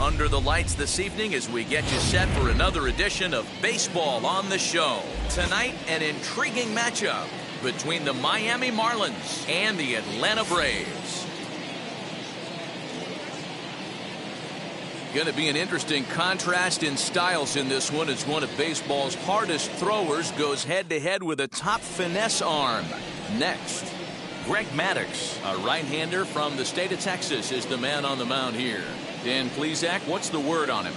under the lights this evening as we get you set for another edition of Baseball on the Show. Tonight, an intriguing matchup between the Miami Marlins and the Atlanta Braves. Going to be an interesting contrast in styles in this one as one of baseball's hardest throwers goes head-to-head with a top finesse arm. Next, Greg Maddux, a right-hander from the state of Texas, is the man on the mound here. Dan Plesac, what's the word on him?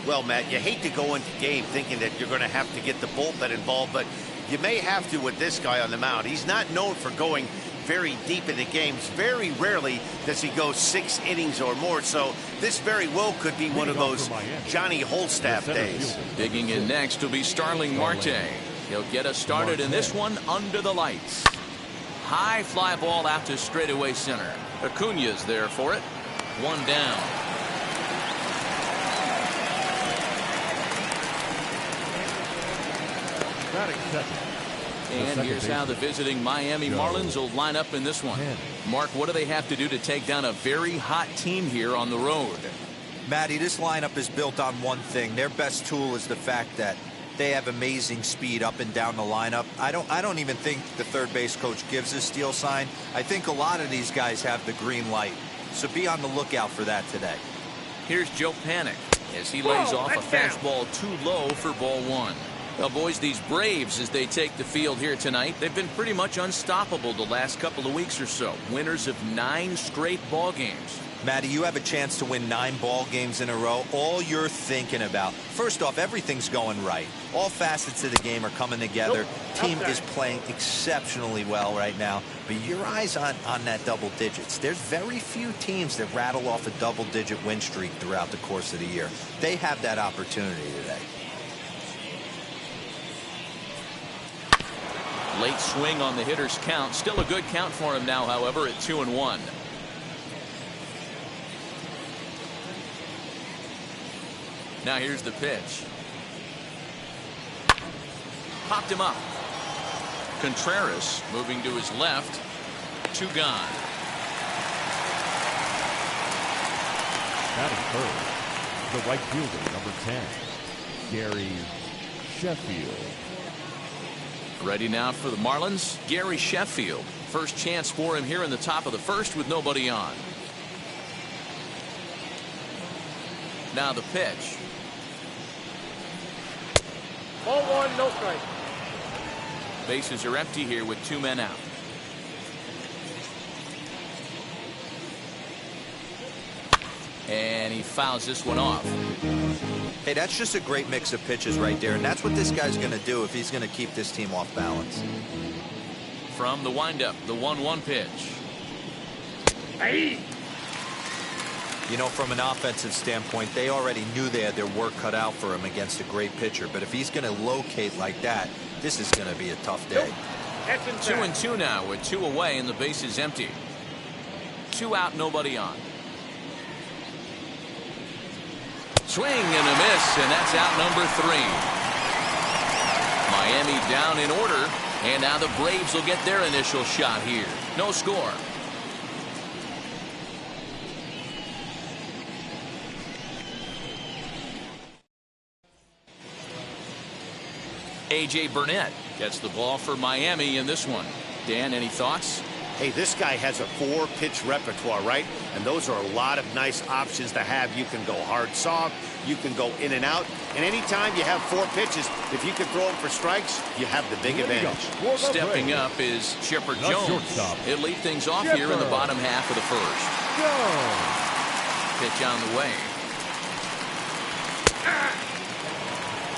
Well, Matt, you hate to go into game thinking that you're going to have to get the bullpen involved, but you may have to with this guy on the mound. He's not known for going very deep into games. Very rarely does he go 6 innings or more, so this very well could be one of those Johnny Holstaff days. Digging in next will be Starling Martin. He'll get us started in this one under the lights. High fly ball out to straightaway center. Acuna's there for it. 1 down. And here's how the visiting Miami Marlins will line up in this one. Mark, what do they have to do to take down a very hot team here on the road? Matty, this lineup is built on one thing. Their best tool is the fact that they have amazing speed up and down the lineup. I don't even think the third base coach gives a steal sign. I think a lot of these guys have the green light. So be on the lookout for that today. Here's Joe Panic as he lays off a fastball too low for ball 1. Well, boys, these Braves, as they take the field here tonight, they've been pretty much unstoppable the last couple of weeks or so. Winners of 9 straight ball games. Matty, you have a chance to win 9 ball games in a row. All you're thinking about, first off, everything's going right. All facets of the game are coming together. Team is playing exceptionally well right now. But your eyes on that double digits. There's very few teams that rattle off a double-digit win streak throughout the course of the year. They have that opportunity today. Late swing on the hitter's count. Still a good count for him now, however, at 2-1. Now here's the pitch. Popped him up. Contreras moving to his left. 2 gone. Batting third, the right fielder, number 10, Gary Sheffield. Ready now for the Marlins, Gary Sheffield. First chance for him here in the top of the first with nobody on. Now the pitch. Ball 1, no strike. Bases are empty here with 2 men out. And he fouls this one off. Hey, that's just a great mix of pitches right there, and that's what this guy's going to do if he's going to keep this team off balance. From the windup, the 1-1 pitch. Hey. You know, from an offensive standpoint, they already knew they had their work cut out for him against a great pitcher. But if he's going to locate like that, this is going to be a tough day. 2-2 now with 2 away and the base is empty. 2 out, nobody on. Swing and a miss, and that's out number 3. Miami down in order, and now the Braves will get their initial shot here. No score. A.J. Burnett gets the ball for Miami in this one. Dan, any thoughts? Hey, this guy has a 4-pitch repertoire, right? And those are a lot of nice options to have. You can go hard, soft. You can go in and out. And anytime you have 4 pitches, if you can throw them for strikes, you have the big advantage. Stepping up is Chipper Jones. He'll lead things off here in the bottom half of the first. Pitch on the way.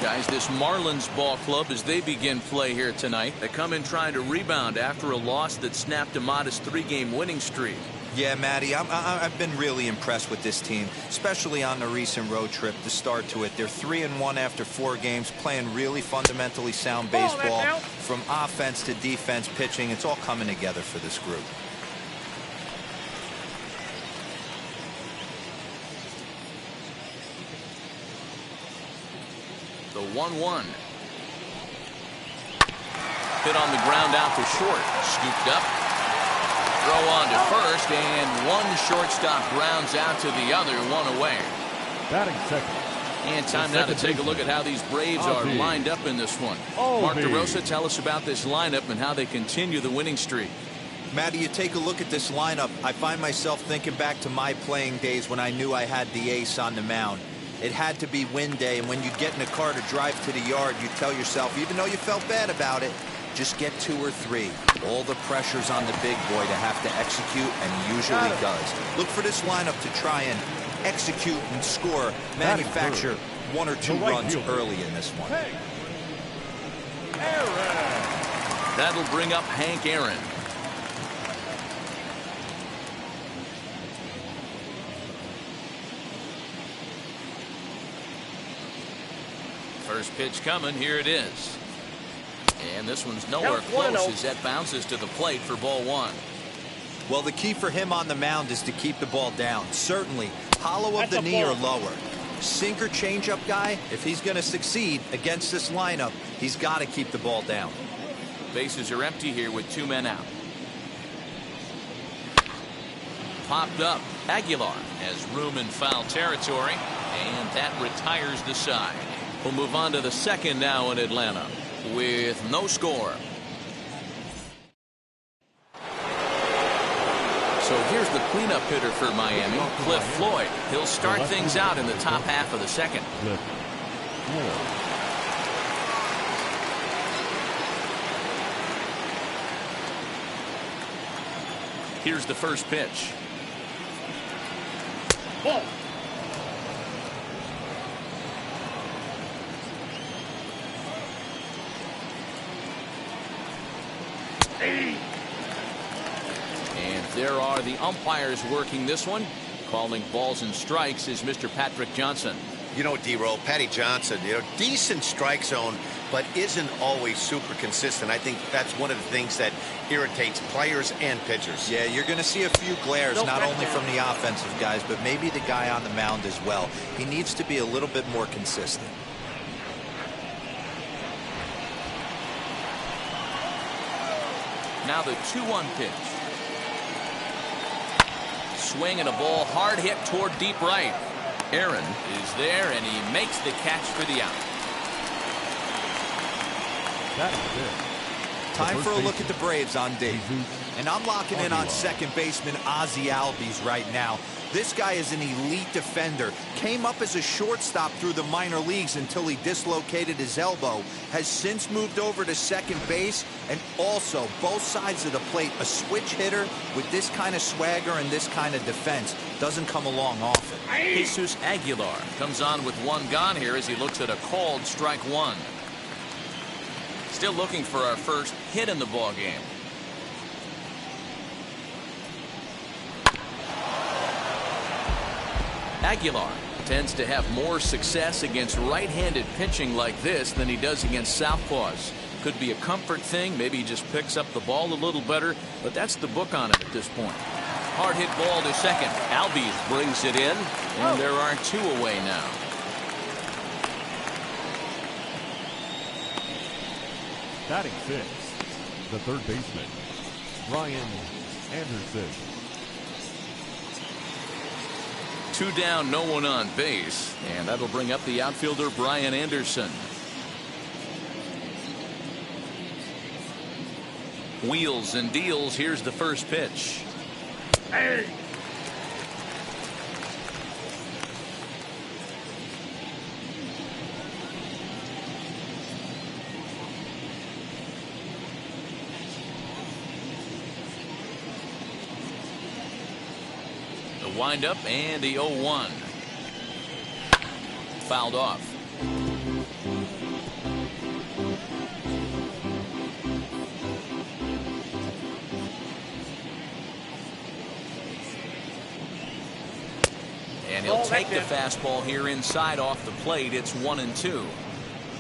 Guys, this Marlins ball club, as they begin play here tonight, they come in trying to rebound after a loss that snapped a modest 3-game winning streak. Yeah, Matty, I've been really impressed with this team, especially on the recent road trip to start to it. They're 3-1 after 4 games, playing really fundamentally sound baseball. From offense to defense, pitching, it's all coming together for this group. The 1-1. Hit on the ground out to short. Scooped up. Throw on to first, and one shortstop grounds out to the other, 1 away. Batting second. And time now to take a look at how these Braves are lined up in this one. Mark DeRosa, tell us about this lineup and how they continue the winning streak. Matty, you take a look at this lineup, I find myself thinking back to my playing days when I knew I had the ace on the mound. It had to be win day, and when you get in a car to drive to the yard, you tell yourself, even though you felt bad about it, just get 2 or 3. All the pressure's on the big boy to have to execute, and he usually does. Look for this lineup to try and execute and score, manufacture 1 or 2 runs early in this one. That'll bring up Hank Aaron. First pitch coming. Here it is. And this one's nowhere close as that bounces to the plate for ball 1. Well, the key for him on the mound is to keep the ball down. Certainly, hollow of the knee or lower. Sinker changeup guy, if he's going to succeed against this lineup, he's got to keep the ball down. Bases are empty here with 2 men out. Popped up. Aguilar has room in foul territory, and that retires the side. We'll move on to the second now in Atlanta with no score. So here's the cleanup hitter for Miami, Cliff Floyd. He'll start things out in the top half of the second. Cliff Floyd. Here's the first pitch. Ball. And there are the umpires working this one. Calling balls and strikes is Mr. Patrick Johnson. You know, D-Roll, Patty Johnson, decent strike zone, but isn't always super consistent. I think that's one of the things that irritates players and pitchers. Yeah, you're going to see a few glares, not only from the offensive guys, but maybe the guy on the mound as well. He needs to be a little bit more consistent. Now the 2-1 pitch. Swing and a ball hard hit toward deep right. Aaron is there, and he makes the catch for the out. Time for a look at the Braves on Dave. And I'm locking in on second baseman Ozzie Albies right now. This guy is an elite defender. Came up as a shortstop through the minor leagues until he dislocated his elbow. Has since moved over to second base, and also both sides of the plate. A switch hitter with this kind of swagger and this kind of defense doesn't come along often. Jesus Aguilar comes on with 1 gone here as he looks at a called strike 1. Still looking for our first hit in the ball game. Aguilar tends to have more success against right-handed pitching like this than he does against southpaws. Could be a comfort thing. Maybe he just picks up the ball a little better, but that's the book on it at this point. Hard hit ball to second. Albies brings it in, and there are 2 away now. Batting 6th, the third baseman, Brian Anderson. 2 down, no one on base, and that'll bring up the outfielder Brian Anderson. Wheels and deals. Here's the first pitch. Hey. The windup and the 0-1. Fouled off. And he'll take the fastball here inside off the plate. It's 1-2.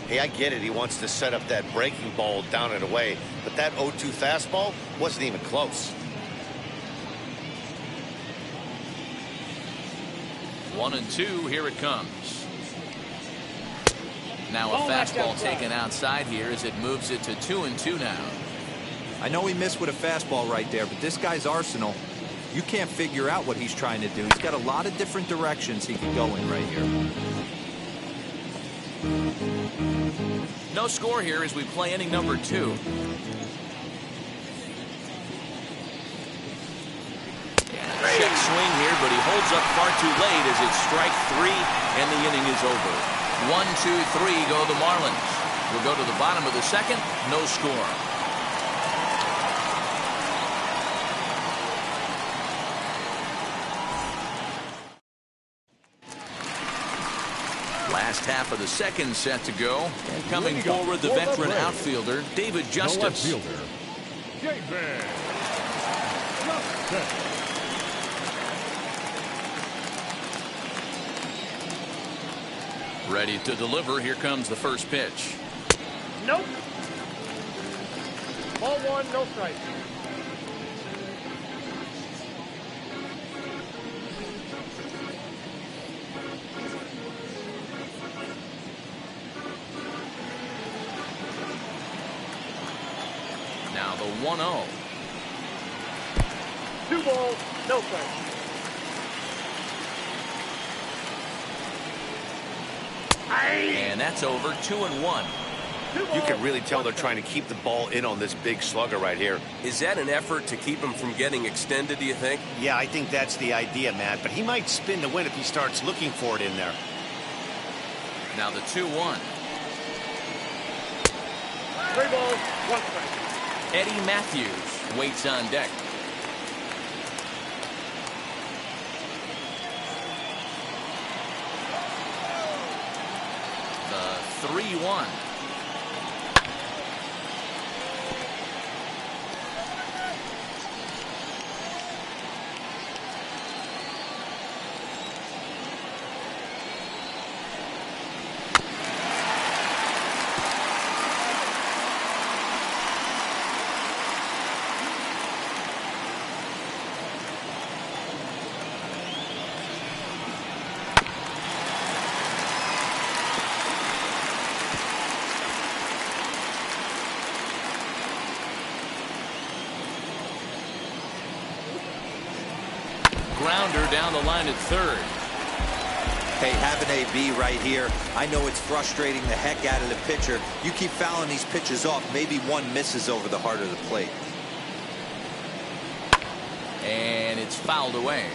Hey, I get it. He wants to set up that breaking ball down and away, but that 0-2 fastball wasn't even close. 1-2. Here it comes. Now a fastball taken outside here as it moves it to 2-2 now. I know he missed with a fastball right there, but this guy's arsenal You can't figure out what he's trying to do. He's got a lot of different directions he can go in right here. No score here as we play inning number 2. Check swing here, but he holds up far too late as it's strike 3 and the inning is over. 1, 2, 3 go the Marlins. We'll go to the bottom of the second. No score. Last half of the second set to go. And coming forward, the veteran outfielder, David Justice. The left fielder, David Justice. Ready to deliver. Here comes the first pitch. Nope. Ball 1, no strike. Now the 1-0. 2 balls, no strike. And that's over. 2-1. You can really tell they're trying to keep the ball in on this big slugger right here. Is that an effort to keep him from getting extended, do you think? Yeah, I think that's the idea, Matt. But he might spin the win if he starts looking for it in there. Now the 2-1. 3 balls, 1 strike. Eddie Matthews waits on deck. The 3-1. Grounder down the line at third. Hey, have an AB right here. I know it's frustrating the heck out of the pitcher. You keep fouling these pitches off, maybe one misses over the heart of the plate. And it's fouled away.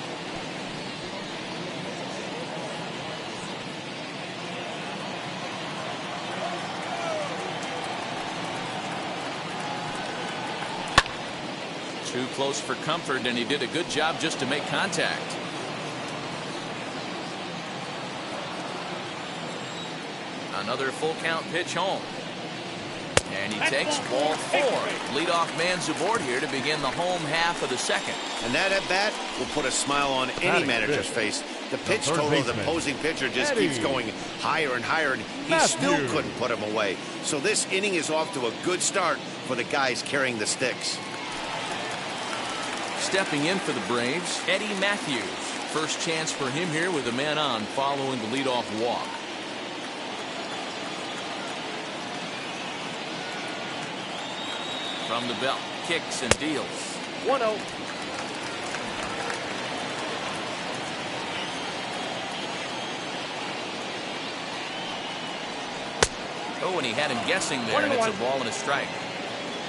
Too close for comfort, and he did a good job just to make contact. Another full count pitch home. And he takes ball 4. Leadoff man's aboard here to begin the home half of the second. And that at bat will put a smile on any manager's face. The pitch total of the opposing pitcher just keeps going higher and higher, and he still couldn't put him away. So this inning is off to a good start for the guys carrying the sticks. Stepping in for the Braves, Eddie Matthews. First chance for him here with a man on following the leadoff walk. From the belt, kicks and deals. 1-0. Oh, and he had him guessing there, and it's a ball and a strike.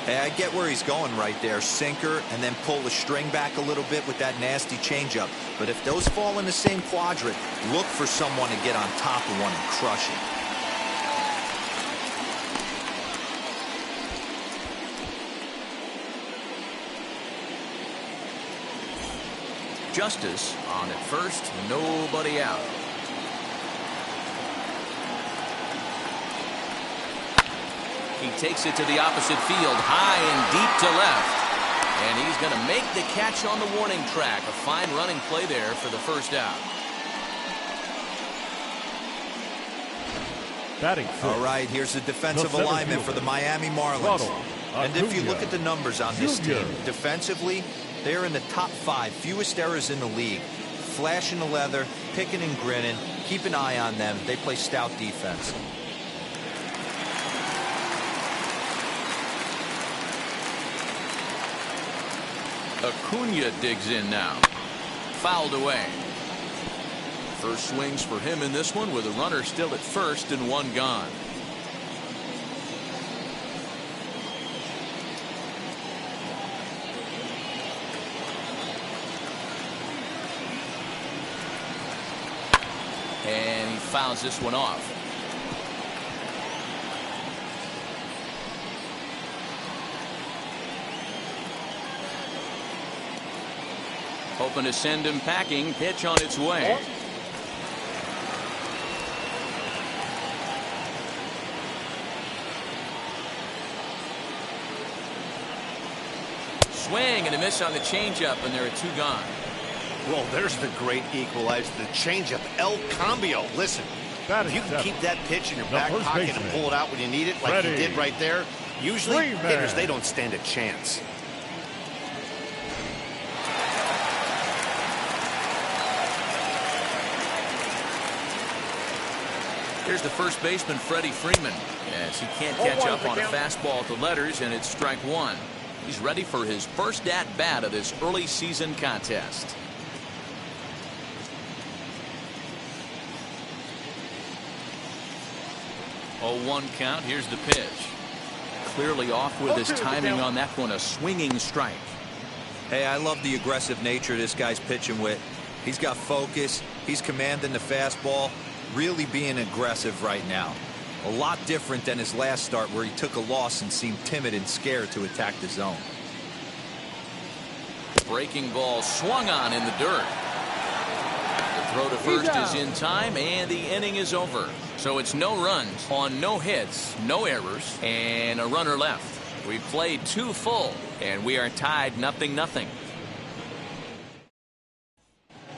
Hey, I get where he's going right there. Sinker, and then pull the string back a little bit with that nasty changeup. But if those fall in the same quadrant, look for someone to get on top of one and crush it. Justice on at first, nobody out. He takes it to the opposite field, high and deep to left. And he's going to make the catch on the warning track. A fine running play there for the first out. Batting All right, here's the defensive alignment for the Miami Marlins. And if you look at the numbers on this team, defensively, they're in the top 5, fewest errors in the league. Flashing the leather, picking and grinning. Keep an eye on them. They play stout defense. Acuna digs in now. Fouled away. First swings for him in this one with a runner still at first and one gone. And he fouls this one off. Hoping to send him packing. Pitch on its way. Swing and a miss on the changeup, and there are two gone. Well, there's the great equalizer, the changeup, El Cambio. Listen, if you can keep that pitch in your back pocket and pull it out when you need it, like you did right there, usually hitters, they don't stand a chance. Here's the first baseman, Freddy Freeman. Yes, he can't catch up on a fastball at the letters, and it's strike one. He's ready for his first at-bat of this early season contest. 0-1 count. Here's the pitch. Clearly off with his timing on that one. A swinging strike. Hey, I love the aggressive nature this guy's pitching with. He's got focus. He's commanding the fastball. Really being aggressive right now. A lot different than his last start where he took a loss and seemed timid and scared to attack the zone. Breaking ball swung on in the dirt. The throw to first is in time, and the inning is over. So it's no runs on no hits, no errors, and a runner left. We played 2 full, and we are tied 0-0.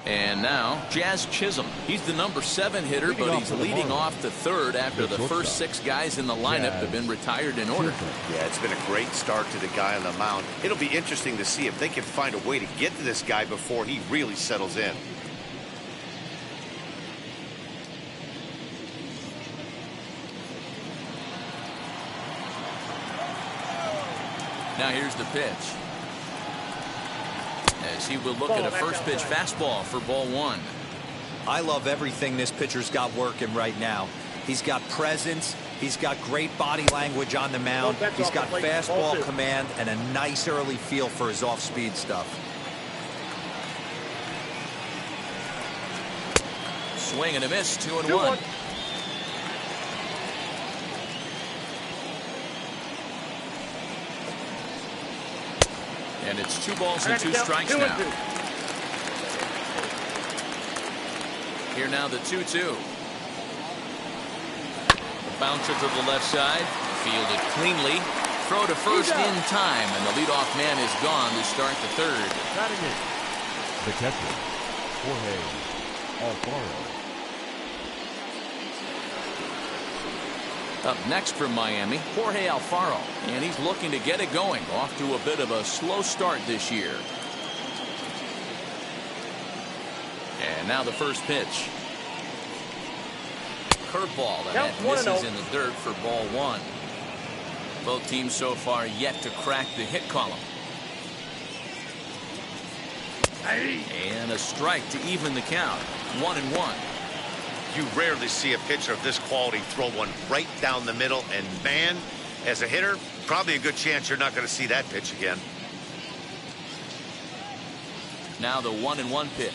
And now, Jazz Chisholm. He's the number 7 hitter, but he's leading off the third after the first 6 guys in the lineup have been retired in order. Yeah, it's been a great start to the guy on the mound. It'll be interesting to see if they can find a way to get to this guy before he really settles in. Now here's the pitch. As he will look at a first pitch fastball for ball 1. I love everything this pitcher's got working right now. He's got presence. He's got great body language on the mound. He's got fastball command and a nice early feel for his off-speed stuff. Swing and a miss. 2-1. And it's 2 balls and 2 strikes now. Here now the 2-2. Bouncer to the left side. Fielded cleanly. Throw to first in time, and the leadoff man is gone to start the third. Batting it, the catcher, Jorge Alfaro. Up next from Miami, Jorge Alfaro, and he's looking to get it going. Off to a bit of a slow start this year. And now the first pitch. Curveball, and that misses in the dirt for ball 1. Both teams so far yet to crack the hit column. And a strike to even the count. 1-1. You rarely see a pitcher of this quality throw one right down the middle, and man, as a hitter, probably a good chance you're not going to see that pitch again. Now the 1-1 pitch.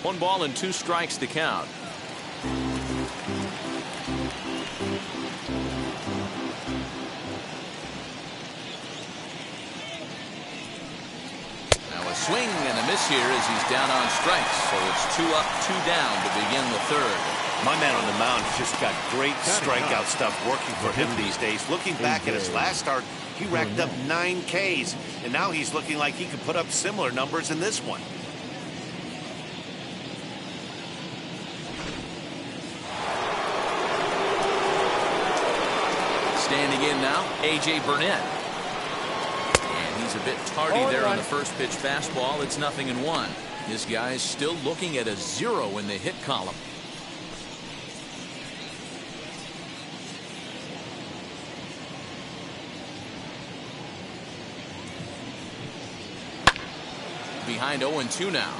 1 ball and 2 strikes to count. Swing and a miss here as he's down on strikes. So it's 2 up, 2 down to begin the third. My man on the mound just got great strikeout stuff working for him these days. Looking back at his last start, he racked up 9 Ks, and now he's looking like he could put up similar numbers in this one. Standing in now, A.J. Burnett. He's a bit tardy there on the first pitch fastball. It's 0-1. This guy's still looking at a 0 in the hit column. behind 0-2 now.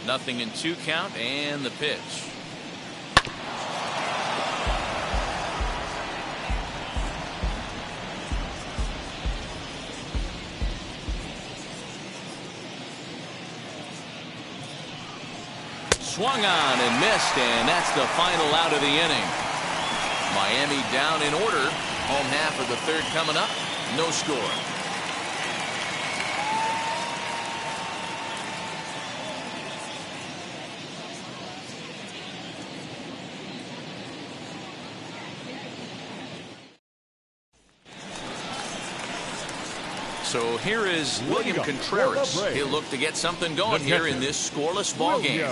Nothing in 2 count, and the pitch. Swung on and missed, and that's the final out of the inning. Miami down in order. Home half of the 3rd coming up. No score. So here is William Contreras. He'll look to get something going here in this scoreless ball game.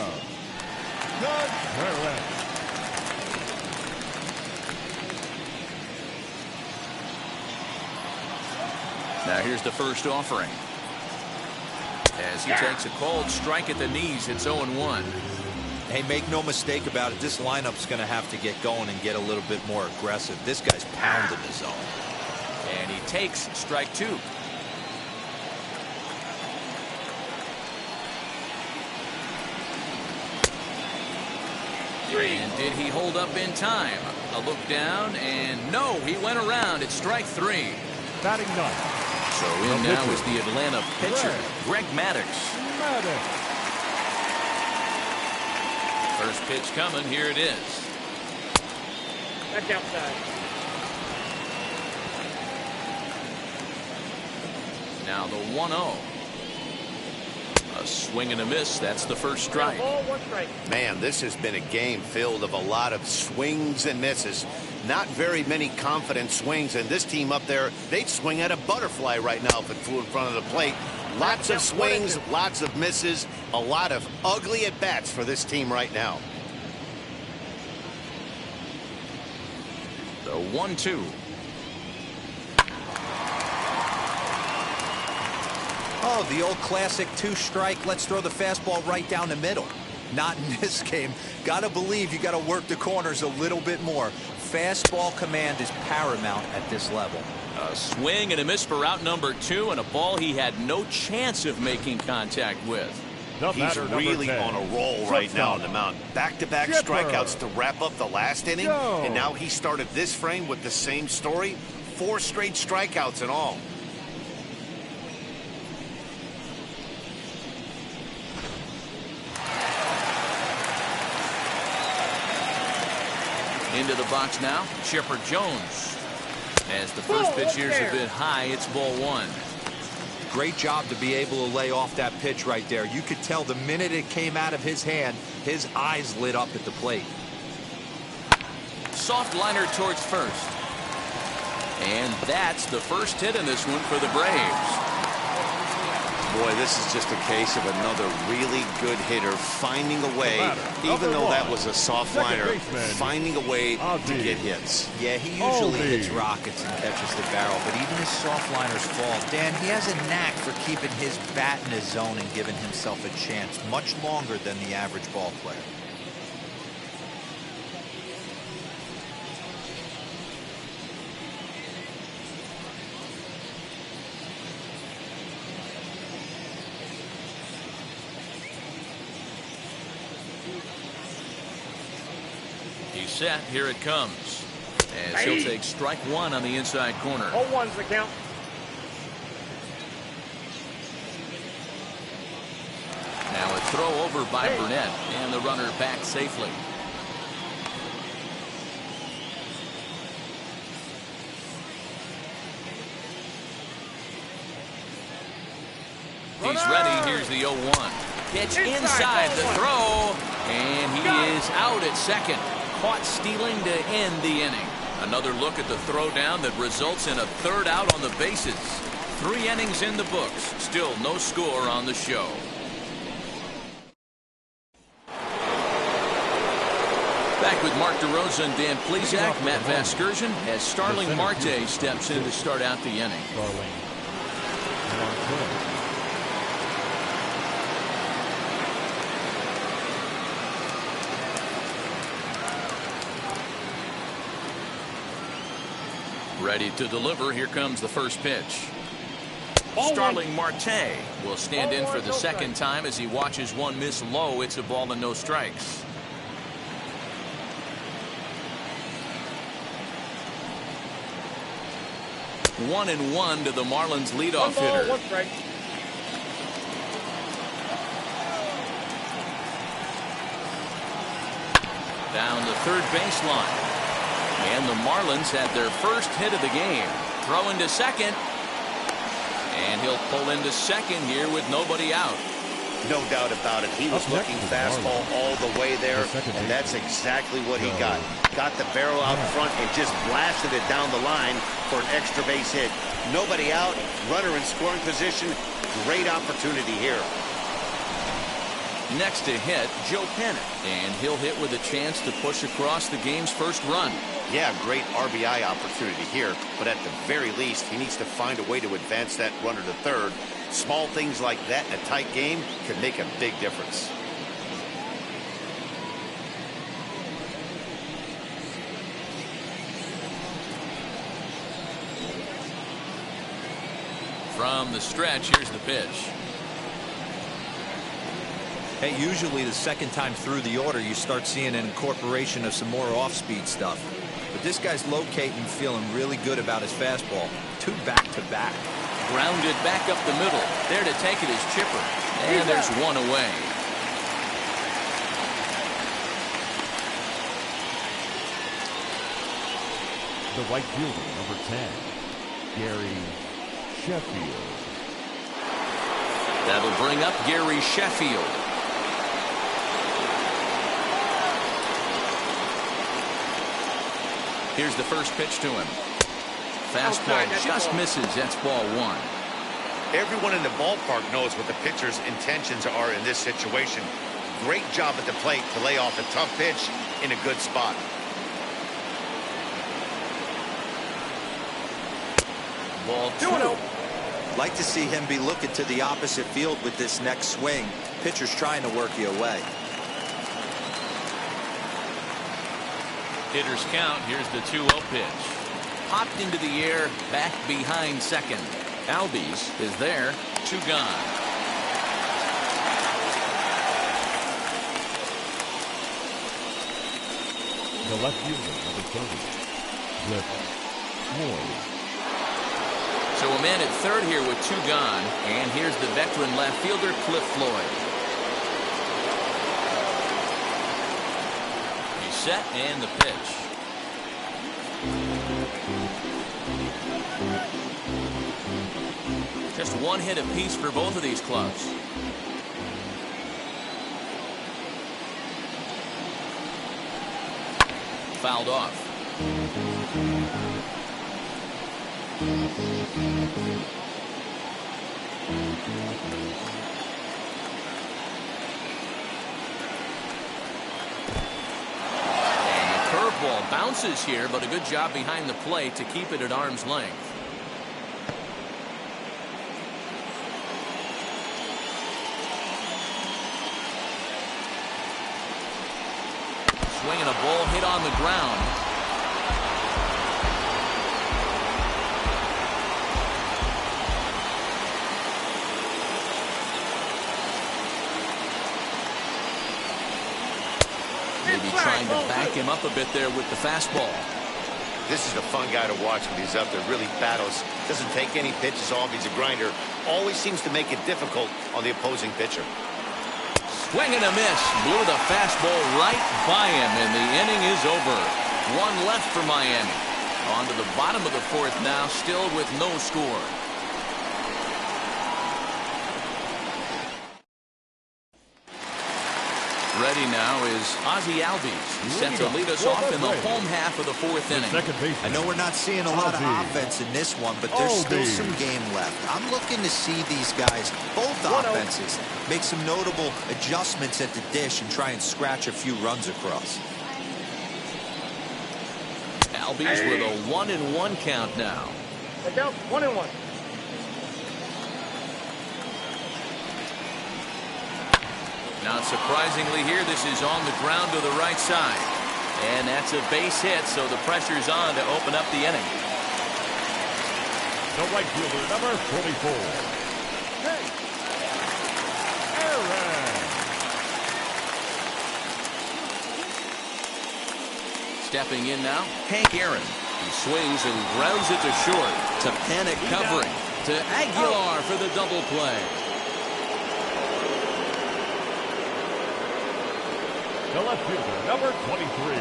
Now here's the first offering. As he takes a cold strike at the knees, it's 0-1. Hey, make no mistake about it. This lineup's going to have to get going and get a little bit more aggressive. This guy's pounding the zone. And he takes strike 2. And did he hold up in time? A look down, and no, he went around. It's strike 3. Batting 9. So in now is the Atlanta pitcher, Greg Maddux. First pitch coming. Here it is. That's outside. Now the 1-0. A swing and a miss. That's the first strike. Ball, 1 strike. Man, this has been a game filled of a lot of swings and misses. Not very many confident swings, and this team up there, they'd swing at a butterfly right now if it flew in front of the plate. Lots of swings, lots of misses, a lot of ugly at-bats for this team right now. The 1-2. Oh, the old classic 2-strike. Let's throw the fastball right down the middle. Not in this game. Got to believe you got to work the corners a little bit more. Fastball command is paramount at this level. A swing and a miss for out number 2, and a ball he had no chance of making contact with. He's really on a roll right now on the mound. Back-to-back strikeouts to wrap up the last inning, and now he started this frame with the same story. 4 straight strikeouts in all. Into the box now, Chipper Jones. As the first pitch here's a bit high, it's ball 1. Great job to be able to lay off that pitch right there. You could tell the minute it came out of his hand, his eyes lit up at the plate. Soft liner towards first. And that's the first hit in this one for the Braves. Boy, this is just a case of another really good hitter finding a way, even though that was a soft liner, finding a way to get hits. Yeah, he usually hits rockets and catches the barrel, but even his soft liners fall. Dan, he has a knack for keeping his bat in his zone and giving himself a chance much longer than the average ball player. Set. Here it comes. As he'll take strike 1 on the inside corner. 0-1's the count. Now a throw over by Burnett, and the runner back safely. He's ready. Here's the 0-1. Pitch inside the throw, and he is out at second. Caught stealing to end the inning. Another look at the throwdown that results in a 3rd out on the bases. 3 innings in the books. Still no score on the show. Back with Mark DeRosa and Dan Plesac, Matt Vasgersian, as Starling Marte steps in to start out the inning. Ready to deliver. Here comes the first pitch. Ball Starling Martin will stand in for the second time as he watches one miss low. It's a ball and no strikes. One and one to the Marlins leadoff hitter. One strike. Down the third baseline. And the Marlins had their first hit of the game. Throw into second. And he'll pull into second here with nobody out. No doubt about it. He was looking fastball all the way there, and that's exactly what he got. Got the barrel out front and just blasted it down the line for an extra base hit. Nobody out, runner in scoring position. Great opportunity here. Next to hit, Joe Pennant, and he'll hit with a chance to push across the game's first run. Yeah, great RBI opportunity here, but at the very least, he needs to find a way to advance that runner to third. Small things like that in a tight game can make a big difference. From the stretch, here's the pitch. Hey, usually the second time through the order, you start seeing an incorporation of some more off-speed stuff. But this guy's locating, feeling really good about his fastball. 2 back-to-back. Grounded back up the middle. There to take it is Chipper. And there's one away. The right fielder, number 10, Gary Sheffield. That'll bring up Gary Sheffield. Here's the first pitch to him. Fastball just misses. That's ball 1. Everyone in the ballpark knows what the pitcher's intentions are in this situation. Great job at the plate to lay off a tough pitch in a good spot. Ball 2. Like to see him be looking to the opposite field with this next swing. Pitcher's trying to work you away. Hitters count. Here's the 2-0 pitch. Popped into the air, back behind second. Albies is there. 2 gone. The left fielder, number 30, Cliff Floyd. So a man at third here with 2 gone. And here's the veteran left fielder, Cliff Floyd. He's set and the pitch. Just 1 hit apiece for both of these clubs. Fouled off. And the curveball bounces here, but a good job behind the plate to keep it at arm's length. Swinging a ball hit on the ground. Maybe trying to back him up a bit there with the fastball. This is a fun guy to watch when he's up there. Really battles. Doesn't take any pitches off. He's a grinder. Always seems to make it difficult on the opposing pitcher. Swing and a miss. Blew the fastball right by him, and the inning is over. 1 left for Miami. On to the bottom of the 4th now, still with no score. Ready now is Ozzie Albies. He's set to lead us off in the home half of the 4th inning. I know we're not seeing a lot of offense in this one, but there's still some game left. I'm looking to see these guys, both offenses, make some notable adjustments at the dish and try and scratch a few runs across. Albies with a 1-1 count now. Down 1-1. Not surprisingly here, this is on the ground to the right side. And that's a base hit, so the pressure's on to open up the inning. the right fielder, number 44. Hey, Aaron. Stepping in now, Hank Aaron. He swings and grounds it to short. To panic covering. To Aguilar for the double play. The left fielder, number 23.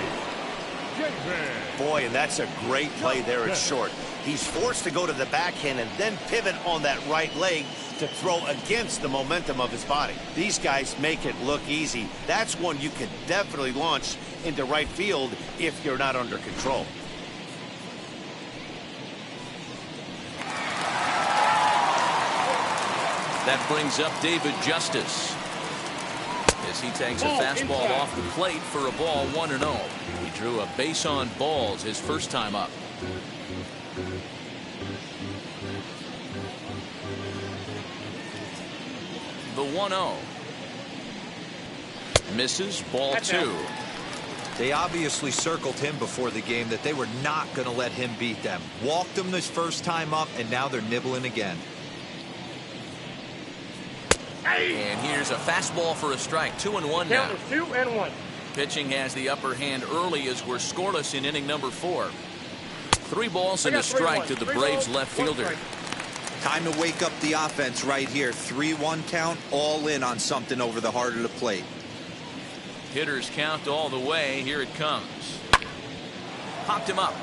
Boy, and that's a great play there at short. He's forced to go to the backhand and then pivot on that right leg to throw against the momentum of his body. These guys make it look easy. That's one you could definitely launch into right field if you're not under control. That brings up David Justice as he takes a fastball off the plate for a ball 1-0. He drew a base on balls his first time up. The 1-0. Misses, ball 2. They obviously circled him before the game that they were not going to let him beat them. Walked him this first time up, and now they're nibbling again. And here's a fastball for a strike. 2-1 now. Count is 2-1. Pitching has the upper hand early as we're scoreless in inning number 4. 3 balls and a strike to the Braves left fielder. Time to wake up the offense right here. 3-1 count, all in on something over the heart of the plate. Hitters count all the way. Here it comes. Popped him up.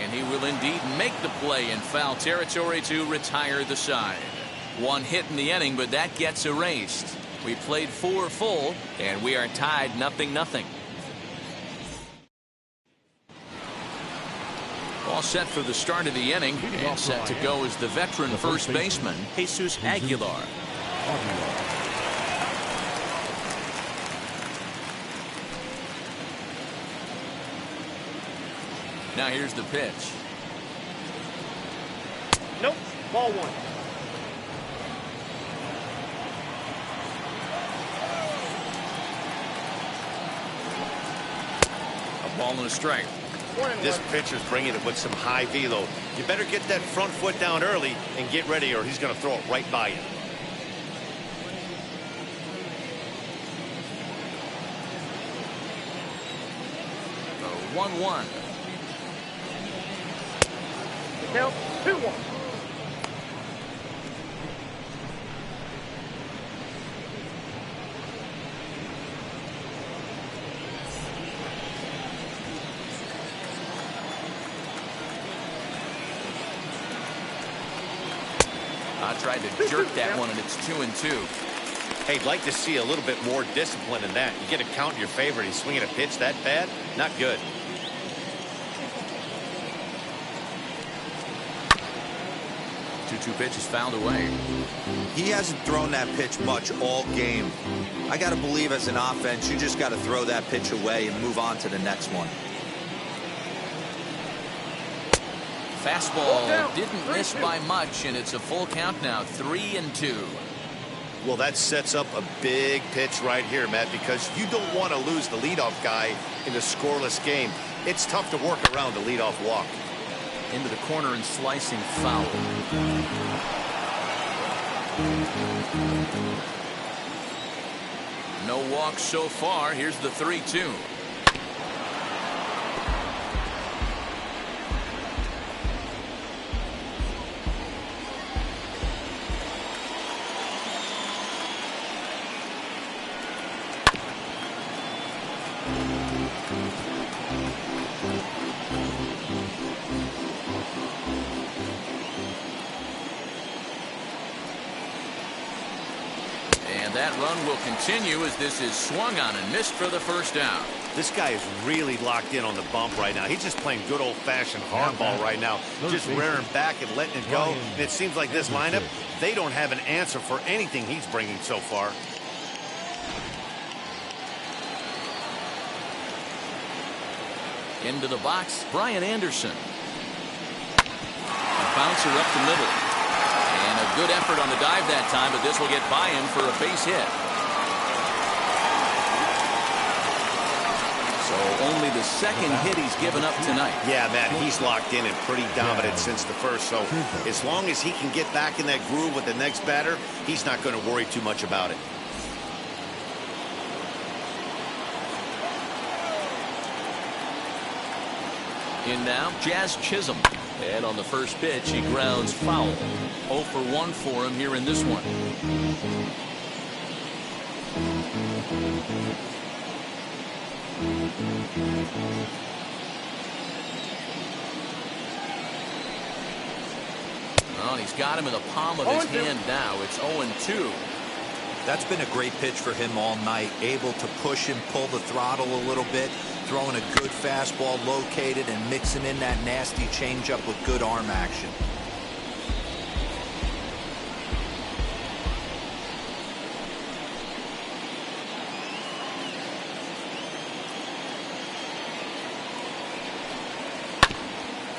And he will indeed make the play in foul territory to retire the side. 1 hit in the inning, but that gets erased. We played 4 full, and we are tied 0-0. All set for the start of the inning, and set to go is the veteran first baseman, Jesus Aguilar. Now here's the pitch. Nope. Ball 1. A ball and a strike. This pitcher's bringing it with some high velo. You better get that front foot down early and get ready, or he's going to throw it right by you. The 1-1. Count 2-1. I tried to jerk that one, and it's 2-2. Hey, I'd like to see a little bit more discipline in that. You get a count in your favor, and he's swinging a pitch that bad? Not good. Two pitches fouled away. He hasn't thrown that pitch much all game. I got to believe as an offense, you just got to throw that pitch away and move on to the next one. Fastball didn't miss by much, and it's a full count now, 3-2. Well, that sets up a big pitch right here, Matt, because you don't want to lose the leadoff guy in a scoreless game. It's tough to work around the leadoff walk. Into the corner and slicing foul. No walks so far. Here's the 3-2. And that run will continue as this is swung on and missed for the first down. This guy is really locked in on the bump right now. He's just playing good old-fashioned hardball right now, just rearing back and letting it go. And it seems like this lineup, they don't have an answer for anything he's bringing so far. Into the box, Brian Anderson. A bouncer up the middle. And a good effort on the dive that time, but this will get by him for a base hit. So only the second hit he's given up tonight. Yeah, Matt, he's locked in and pretty dominant since the first. So as long as he can get back in that groove with the next batter, he's not going to worry too much about it. In now, Jazz Chisholm. And on the first pitch, he grounds foul. 0 for 1 for him here in this one. Well, he's got him in the palm of his hand now. It's 0-2. That's been a great pitch for him all night. Able to push him, pull the throttle a little bit, throwing a good fastball located and mixing in that nasty changeup with good arm action.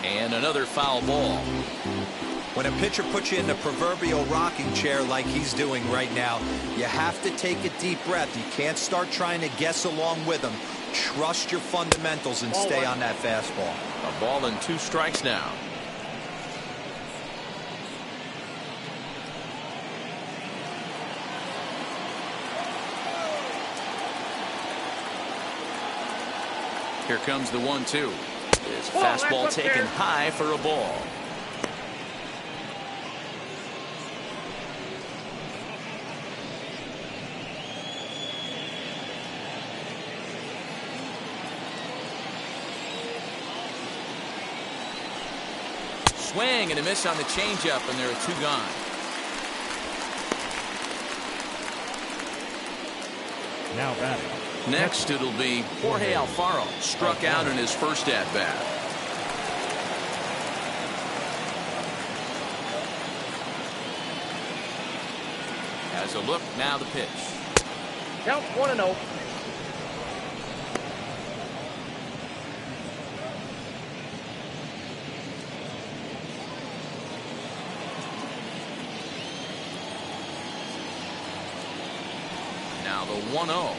And another foul ball. When a pitcher puts you in the proverbial rocking chair like he's doing right now, you have to take a deep breath. You can't start trying to guess along with him. Trust your fundamentals and stay on that fastball. A ball and 2 strikes now. Here comes the 1-2. His fastball taken high for a ball. Swing and a miss on the changeup, and there are 2 gone. Now batting. Next, it'll be Jorge Alfaro, struck out in his first at-bat. Has a look, now the pitch. Count 1-0. Now the 1-0.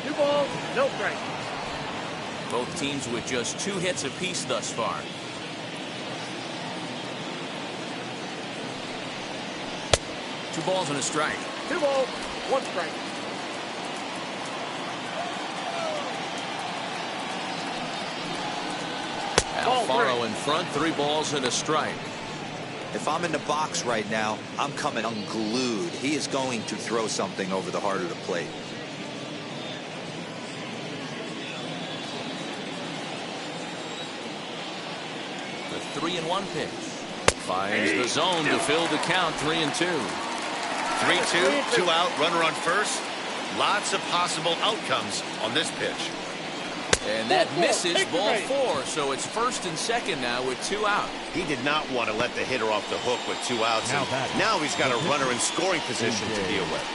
2 balls, no strikes. Both teams with just 2 hits apiece thus far. Two balls and a strike. 2 balls, 1 strike. Alfaro in front, 3 balls and a strike. If I'm in the box right now, I'm coming unglued. He is going to throw something over the heart of the plate. The 3-1 pitch. Finds the zone to fill the count. 3-2. 3-2, 2 out, runner on first. Lots of possible outcomes on this pitch. And that misses, ball 4. So it's first and second now with 2 out. He did not want to let the hitter off the hook with 2 outs. Now he's got a runner in scoring position to deal with.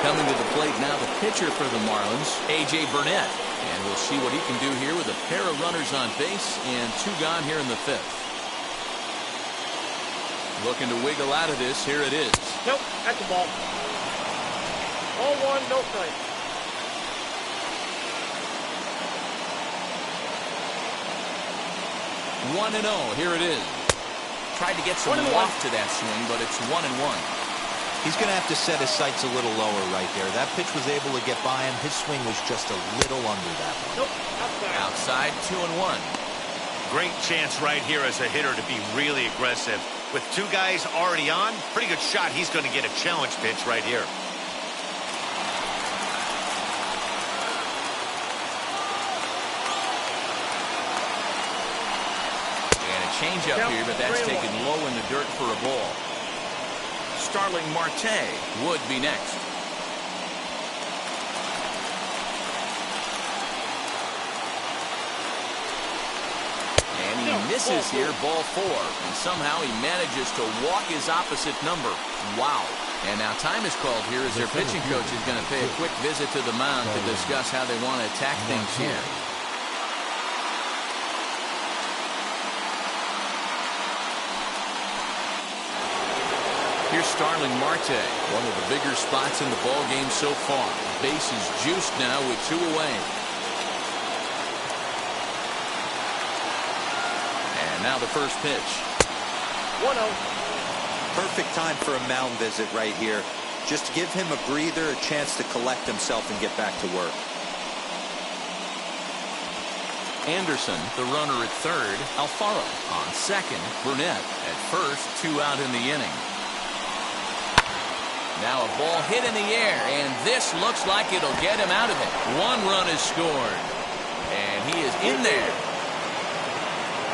Coming to the plate now, the pitcher for the Marlins, A.J. Burnett. And we'll see what he can do here with a pair of runners on base and 2 gone here in the 5th. Looking to wiggle out of this. Here it is. Nope, that's a ball. Ball 1, no strike. 1-0. Here it is. Tried to get some loft to that swing, but it's 1-1. He's going to have to set his sights a little lower right there. That pitch was able to get by him. His swing was just a little under that one. Nope, outside. Outside, 2-1. Great chance right here as a hitter to be really aggressive. With 2 guys already on, pretty good shot. He's going to get a challenge pitch right here. And a changeup here, but that's taken low in the dirt for a ball. Starling Martin would be next. And he misses here, ball 4. And somehow he manages to walk his opposite number. Wow. And now time is called here as their pitching coach is going to pay a quick visit to the mound to discuss how they want to attack things here. Here's Starling Martin, one of the bigger spots in the ball game so far. Base is juiced now with 2 away. And now the first pitch. 1-0. Perfect time for a mound visit right here. Just give him a breather, a chance to collect himself and get back to work. Anderson, the runner at third. Alfaro on second. Burnett at first. 2 out in the inning. Now a ball hit in the air, and this looks like it'll get him out of it. 1 run is scored, and he is in there.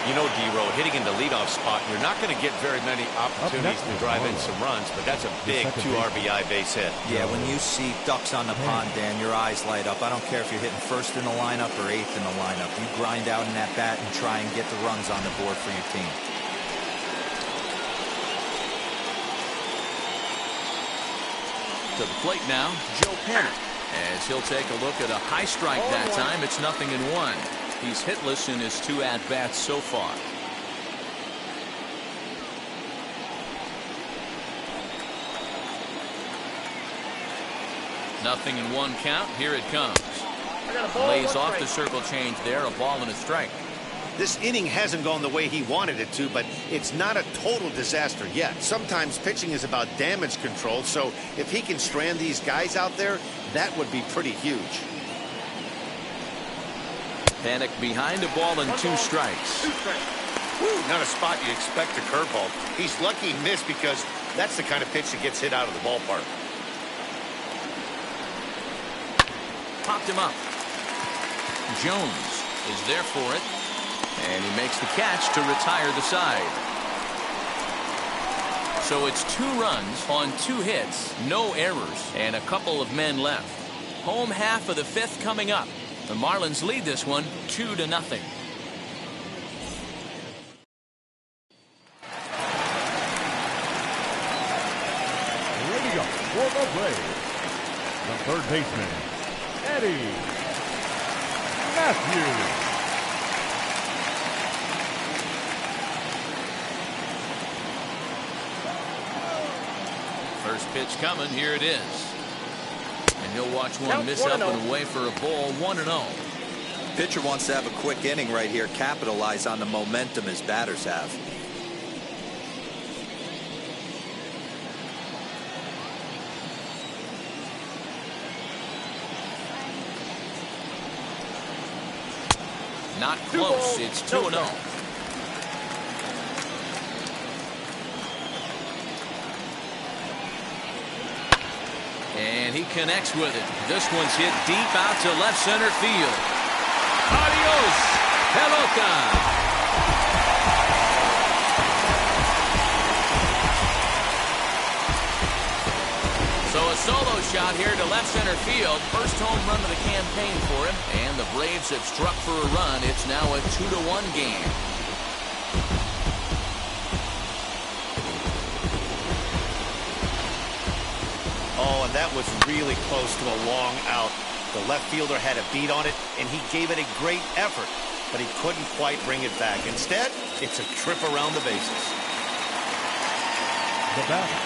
You know, D-Row, hitting in the leadoff spot, you're not going to get very many opportunities to drive in some runs, but that's a big 2 RBI base hit. Yeah, when you see ducks on the pond, Dan, your eyes light up. I don't care if you're hitting first in the lineup or 8th in the lineup. You grind out in that bat and try and get the runs on the board for your team. To the plate now, Joe Penner, as he'll take a look at a high strike that time. It's 0-1. He's hitless in his 2 at-bats so far. Nothing in 1 count. Here it comes. Lays off the circle change there. A ball and a strike. This inning hasn't gone the way he wanted it to, but it's not a total disaster yet. Sometimes pitching is about damage control, so if he can strand these guys out there, that would be pretty huge. Panic behind, a ball and 2 strikes. Woo, not a spot you expect a curveball. He's lucky he missed because that's the kind of pitch that gets hit out of the ballpark. Popped him up. Jones is there for it. And he makes the catch to retire the side. So it's 2 runs on 2 hits, no errors, and a couple of men left. Home half of the 5th coming up. The Marlins lead this one 2-0. Ready up for the Braves, the third baseman, Eddie Matthews. First pitch coming. Here it is. And he'll watch one miss up and away for a ball. 1-0. Pitcher wants to have a quick inning right here, capitalize on the momentum his batters have. Not close. It's 2-0. And he connects with it. This one's hit deep out to left center field. Adios, pelota. So a solo shot here to left center field. First home run of the campaign for him. And the Braves have struck for a run. It's now a 2-1 game. Oh, and that was really close to a long out. The left fielder had a beat on it, and he gave it a great effort, but he couldn't quite bring it back. Instead, it's a trip around the bases. The batter.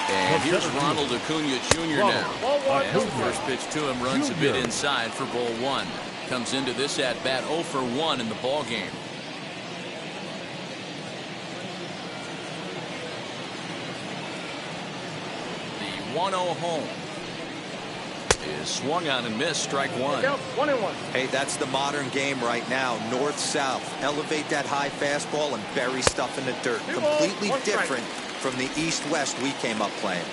And here's Ronald Acuna Jr. now. And the first pitch to him runs a bit inside for ball 1. Comes into this at-bat 0 for 1 in the ball game. The 1-0 home is swung on and missed. Strike 1. 1-1. Hey, that's the modern game right now. North-south. Elevate that high fastball and bury stuff in the dirt. Completely different from the east-west we came up playing.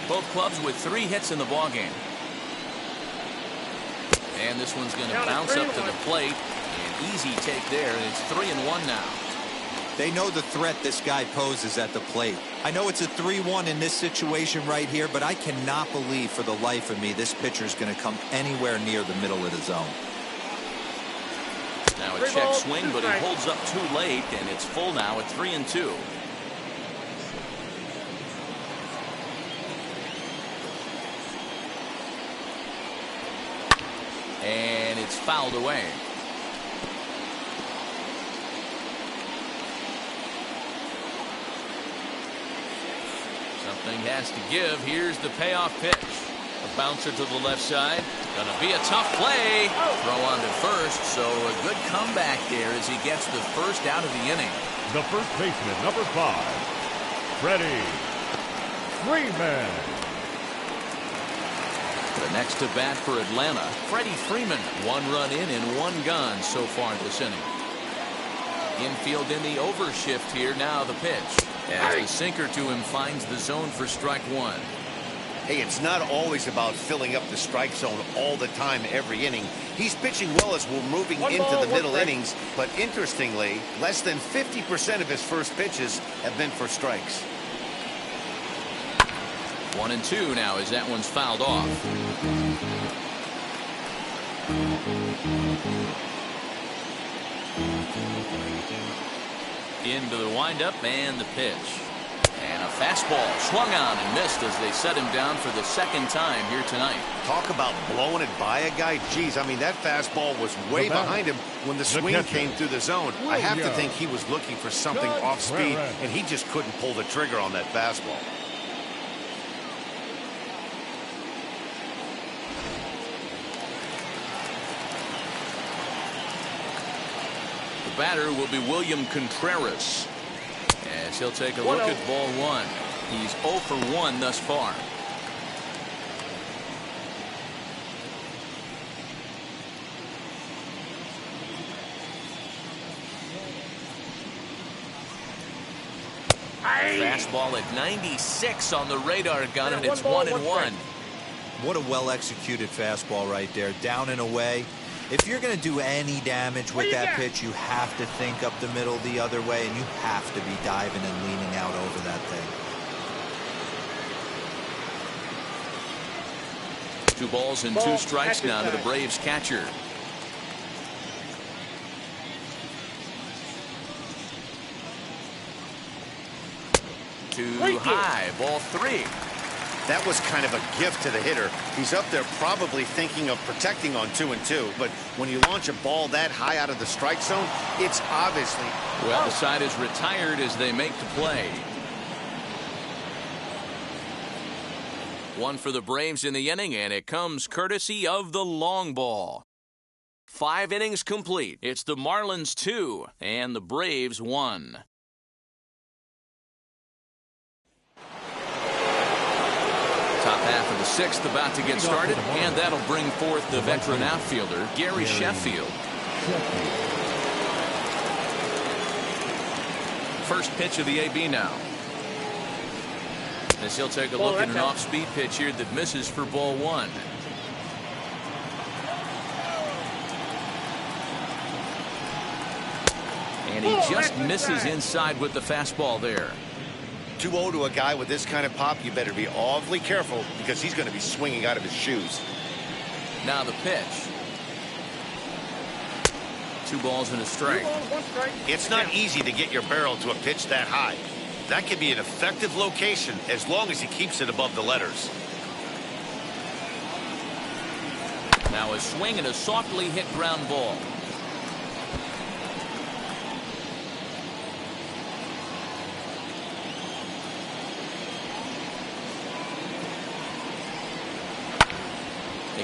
Both clubs with 3 hits in the ball game. And this one's going to bounce up to the plate. An easy take there, and it's 3-1 now. They know the threat this guy poses at the plate. I know it's a 3-1 in this situation right here, but I cannot believe for the life of me this pitcher is going to come anywhere near the middle of the zone. Now a check swing, but he holds up too late, and it's full now at 3-2. And it's fouled away. Something has to give. Here's the payoff pitch. A bouncer to the left side. Gonna be a tough play. Throw on to first, so a good comeback there as he gets the first out of the inning. The first baseman, number 5, Freddy Freeman. The next to bat for Atlanta, Freddy Freeman. 1 run in and 1 gone so far this inning. Infield in the overshift here. Now the pitch. As the sinker to him finds the zone for strike 1. Hey, it's not always about filling up the strike zone all the time every inning. He's pitching well as we're moving into the middle innings, but interestingly, less than 50% of his first pitches have been for strikes. 1-2 now as that one's fouled off. Into the windup and the pitch. And a fastball swung on and missed as they set him down for the second time here tonight. Talk about blowing it by a guy. Geez, I mean, that fastball was way behind him when the swing came through the zone. I have to think he was looking for something off speed, and he just couldn't pull the trigger on that fastball. The batter will be William Contreras. As he'll take a look at ball 1. He's 0 for 1 thus far. Fastball at 96 on the radar gun, and it's 1-1. What a well-executed fastball right there. Down and away. If you're going to do any damage with that pitch, you have to think up the middle the other way, and you have to be diving and leaning out over that thing. 2 balls and 2 strikes now to the Braves catcher. Too high, ball 3. That was kind of a gift to the hitter. He's up there probably thinking of protecting on 2-2, but when you launch a ball that high out of the strike zone, it's obviously... Well, the side is retired as they make the play. 1 for the Braves in the inning, and it comes courtesy of the long ball. 5 innings complete. It's the Marlins 2 and the Braves 1. Top half of the 6th about to get started, and that'll bring forth the veteran outfielder, Gary Sheffield. First pitch of the AB now. As he'll take a look at an off-speed pitch here that misses for ball 1. And he just misses inside with the fastball there. 2-0 to a guy with this kind of pop, you better be awfully careful because he's going to be swinging out of his shoes. Now the pitch. 2 balls and a strike. It's not easy to get your barrel to a pitch that high. That can be an effective location as long as he keeps it above the letters. Now a swing and a softly hit ground ball.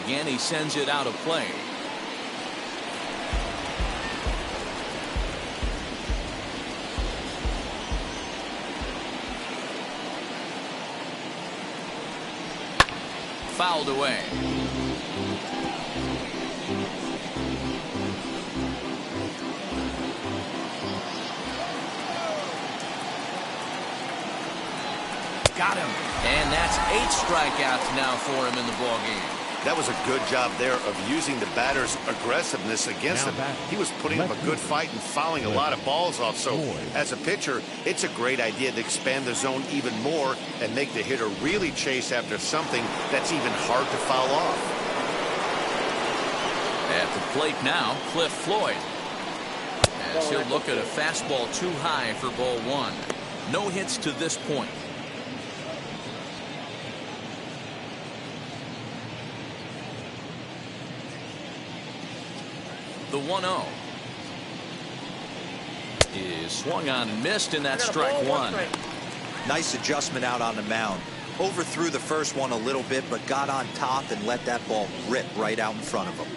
Again, he sends it out of play. Fouled away. Got him. And that's 8 strikeouts now for him in the ballgame. That was a good job there of using the batter's aggressiveness against him. He was putting up a good fight and fouling a lot of balls off. So as a pitcher, it's a great idea to expand the zone even more and make the hitter really chase after something that's even hard to foul off. At the plate now, Cliff Floyd. As he'll look at a fastball too high for ball 1. No hits to this point. The 1-0 is swung on and missed, and that's strike 1. Nice adjustment out on the mound. Overthrew the first one a little bit, but got on top and let that ball rip right out in front of him.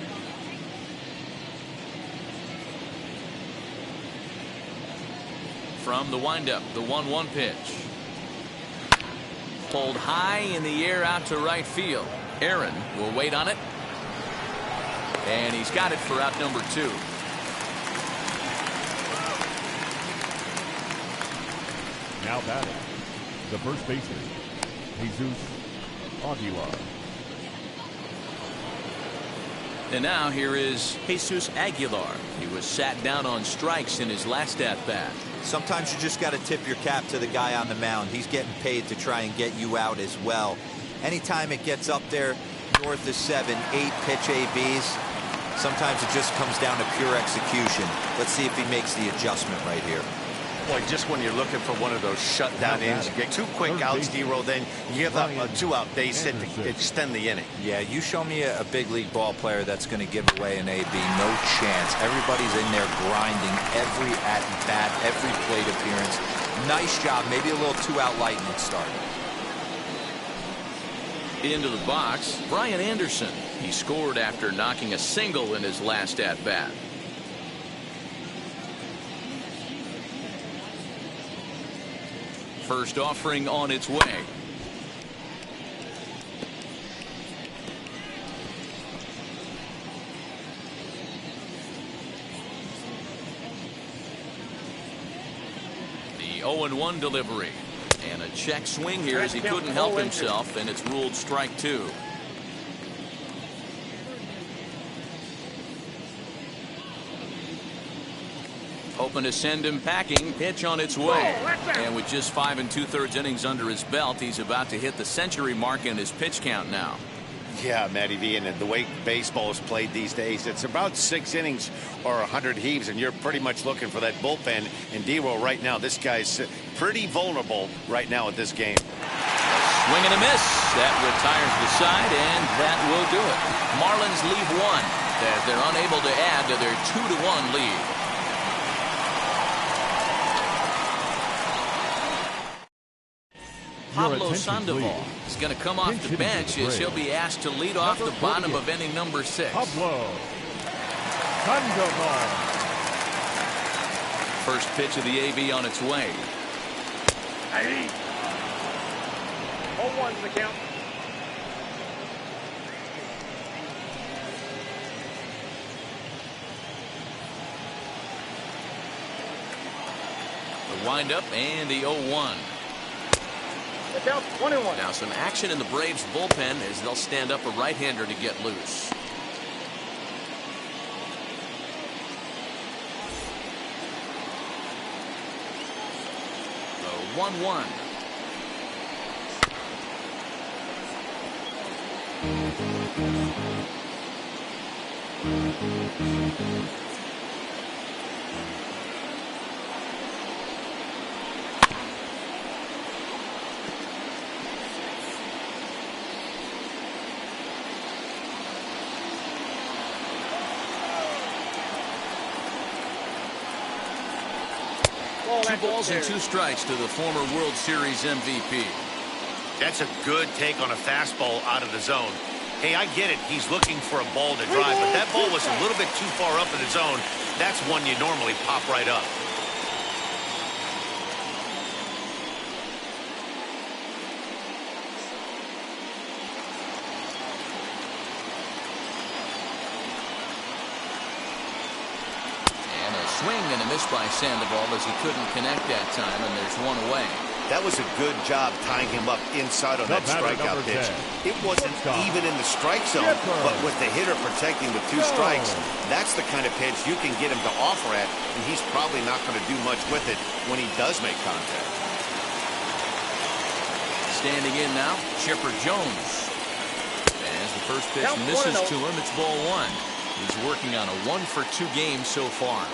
From the windup, the 1-1 pitch. Pulled high in the air out to right field. Aaron will wait on it. And he's got it for out number 2. Now batting, the first baseman, Jesus Aguilar. And now here is Jesus Aguilar. He was sat down on strikes in his last at-bat. Sometimes you just got to tip your cap to the guy on the mound. He's getting paid to try and get you out as well. Anytime it gets up there north of 7, 8 pitch ABs, sometimes it just comes down to pure execution. Let's see if he makes the adjustment right here. Boy, just when you're looking for one of those shutdown innings, you get 2 quick outs, D-roll, then you give up a 2-out base hit to extend the inning. Yeah, you show me a big league ball player that's going to give away an AB. No chance. Everybody's in there grinding every at-bat, every plate appearance. Nice job. Maybe a little 2-out lightning start. Into the box, Brian Anderson. He scored after knocking a single in his last at-bat. First offering on its way. The 0-1 delivery. And a check swing here as he couldn't help himself, and it's ruled strike 2. Hoping to send him packing. Pitch on its way. And with just 5 2/3 innings under his belt, he's about to hit the century mark in his pitch count now. Yeah, Matty V, and the way baseball is played these days, it's about 6 innings or 100 heaves, and you're pretty much looking for that bullpen. And D-roll right now, this guy's pretty vulnerable right now at this game. Swing and a miss. That retires the side, and that will do it. Marlins leave 1 as they're unable to add to their 2-1 lead. Pablo Sandoval is going to come off the bench as he'll be asked to lead off the bottom of inning number 6. Pablo Sandoval. First pitch of the AB on its way. 0-1's the count. The windup and the 0-1. The count's 1-1. Now some action in the Braves bullpen as they'll stand up a right-hander to get loose. The 1-1. Two balls and 2 strikes to the former World Series MVP. That's a good take on a fastball out of the zone. Hey, I get it. He's looking for a ball to drive, but that ball was a little bit too far up in the zone. That's one you normally pop right up. Swing and a miss by Sandoval as he couldn't connect that time, and there's 1 away. That was a good job tying him up inside on that strikeout pitch. It wasn't even in the strike zone, but with the hitter protecting with 2 strikes, that's the kind of pitch you can get him to offer at, and he's probably not going to do much with it when he does make contact. Standing in now, Chipper Jones. As the first pitch misses to him, it's ball 1. He's working on a 1-for-2 game so far.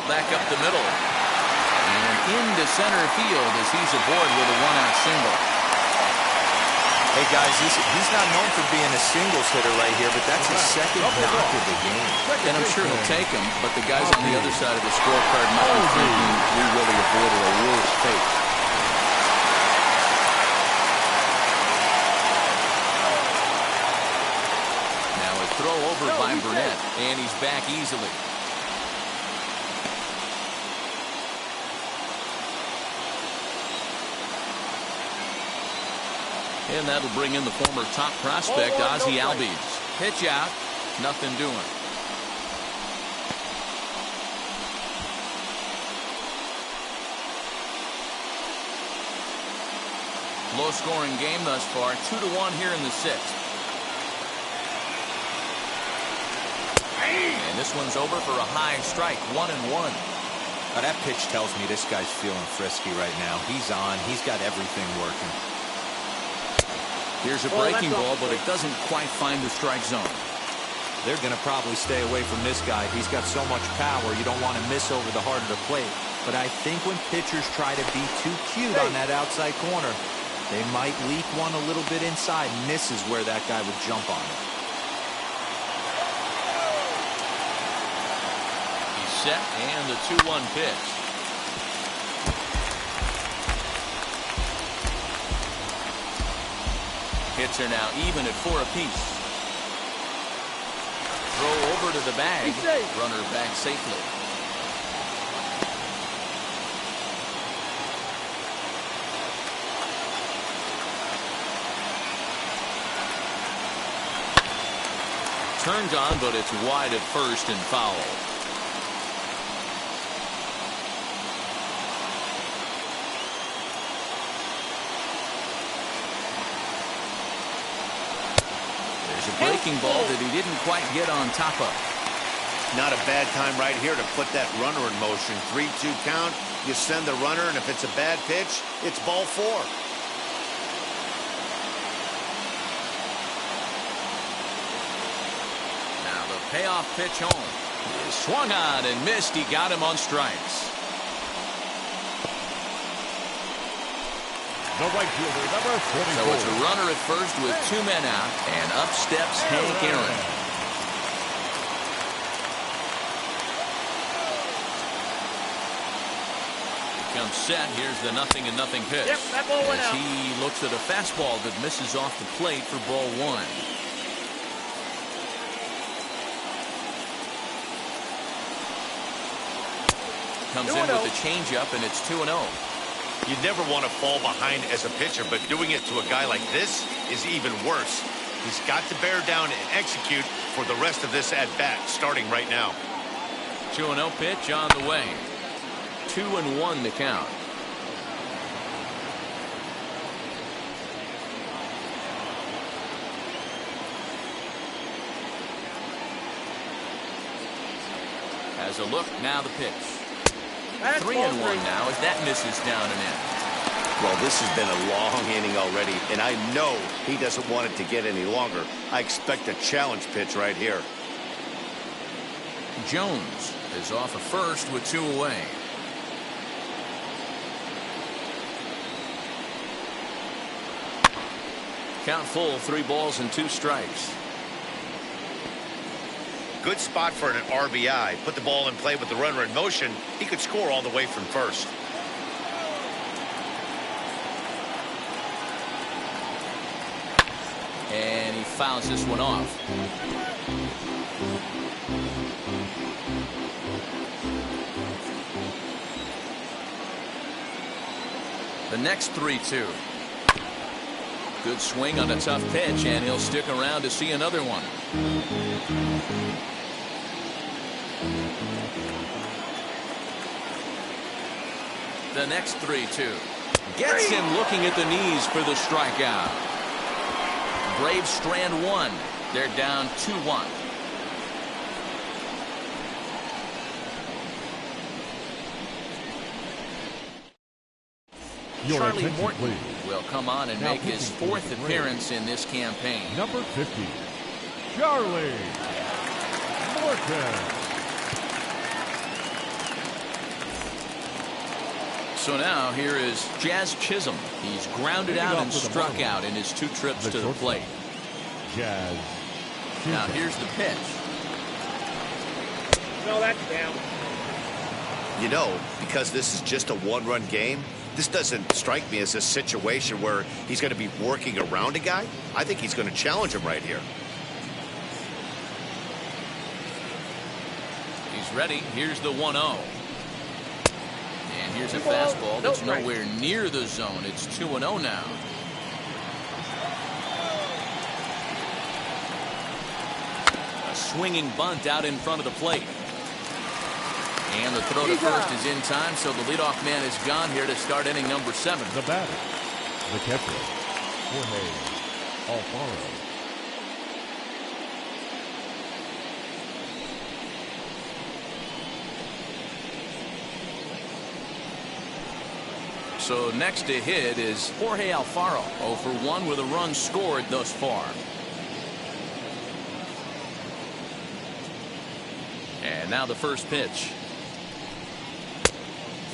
Back up the middle. And into center field as he's aboard with a 1-out single. Hey, guys, he's not known for being a singles hitter right here, but that's his second knock of the game. And I'm sure he'll take him, but the guys on the other side of the scorecard might be thinking we really avoided a worse fate. Now a throw over by Burnett, and he's back easily. And that'll bring in the former top prospect, Ozzie Albies. Pitch out, nothing doing. Low-scoring game thus far, 2-1 here in the sixth. And this one's over for a high strike, 1-1. Now that pitch tells me this guy's feeling frisky right now. He's on. He's got everything working. Here's a breaking ball, but it doesn't quite find the strike zone. They're going to probably stay away from this guy. He's got so much power, you don't want to miss over the heart of the plate. But I think when pitchers try to be too cute on that outside corner, they might leak one a little bit inside. And this is where that guy would jump on it. He's set, and the 2-1 pitch. Hits are now even at 4 apiece. Throw over to the bag. Runner back safely. Turned on, but it's wide at first and foul. Breaking ball that he didn't quite get on top of. Not a bad time right here to put that runner in motion. 3-2 count. You send the runner, and if it's a bad pitch, it's ball 4. Now the payoff pitch home. He swung on and missed. He got him on strikes. The right fielder, number 44. So it's a runner at first with 2 men out, and up steps Hank Aaron. Becomes set. Here's the 0-0 pitch. Yep, that ball went as out. he looks at a fastball that misses off the plate for ball 1. Comes in with the changeup, and it's 2-0. You never want to fall behind as a pitcher, but doing it to a guy like this is even worse. He's got to bear down and execute for the rest of this at-bat, starting right now. 2-0 pitch on the way. 2-1 to count. Has a look, now the pitch. 3-1 now as that misses down and in. Well, this has been a long inning already, and I know he doesn't want it to get any longer. I expect a challenge pitch right here. Jones is off at first with 2 away. Count full, 3 balls and 2 strikes. Good spot for an RBI. Put the ball in play with the runner in motion. He could score all the way from first. And he fouls this one off. The next 3-2. Good swing on a tough pitch, and he'll stick around to see another one. The next 3-2. Gets him looking at the knees for the strikeout. Braves strand 1. They're down 2-1. Charlie Morton will come on and make his 4th appearance in this campaign. Number 50, Charlie Morton. So now here is Jazz Chisholm. He's grounded out and struck out in his 2 trips to the plate. Jazz Chisholm. Now here's the pitch. No, that's down. You know, because this is just a one-run game, this doesn't strike me as a situation where he's going to be working around a guy. I think he's going to challenge him right here. He's ready. Here's the 1-0. And here's a fastball that's nowhere near the zone. It's 2-0 now. A swinging bunt out in front of the plate. And the throw to first is in time, so the leadoff man is gone here to start inning number 7. The batter, the catcher, Jorge Alfaro. So next to hit is Jorge Alfaro, 0 for 1 with a run scored thus far. And now the first pitch.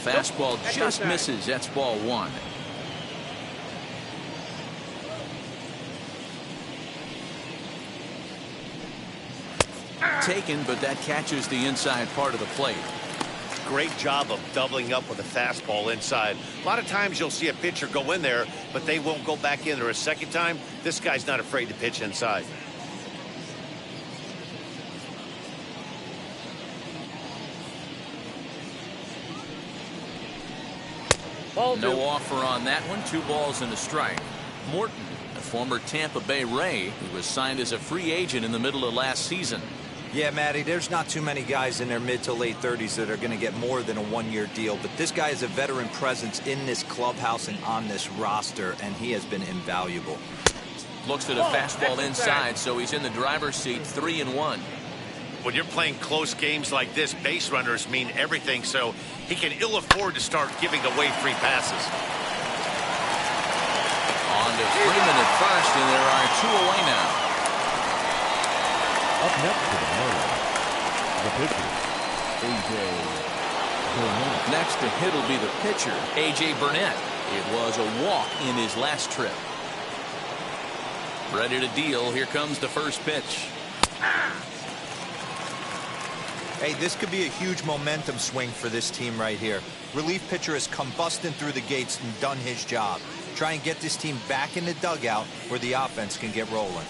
Fastball just misses. That's ball 1. Taken, but that catches the inside part of the plate. Great job of doubling up with a fastball inside. A lot of times you'll see a pitcher go in there, but they won't go back in there a second time. This guy's not afraid to pitch inside. No offer on that one. 2 balls and a strike. Morton, a former Tampa Bay Ray, who was signed as a free agent in the middle of last season. Yeah, Matty, there's not too many guys in their mid to late 30s that are going to get more than a 1-year deal, but this guy is a veteran presence in this clubhouse and on this roster, and he has been invaluable. Looks at a fastball inside, so he's in the driver's seat, 3-1. When you're playing close games like this, base runners mean everything, so he can ill afford to start giving away free passes. On to Freeman at first, and there are 2 away now. Up next to the Marlins, the pitcher, A.J. Burnett. Next to hit will be the pitcher, A.J. Burnett. It was a walk in his last trip. Ready to deal. Here comes the first pitch. Hey, this could be a huge momentum swing for this team right here. Relief pitcher has come busting through the gates and done his job. Try and get this team back in the dugout where the offense can get rolling.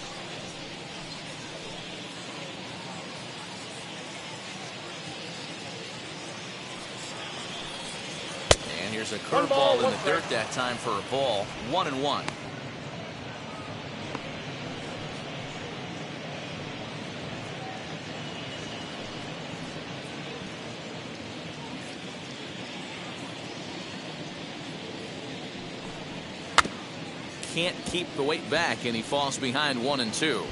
And here's a curveball in the dirt that time for a ball. 1-1. Can't keep the weight back, and he falls behind 1-2.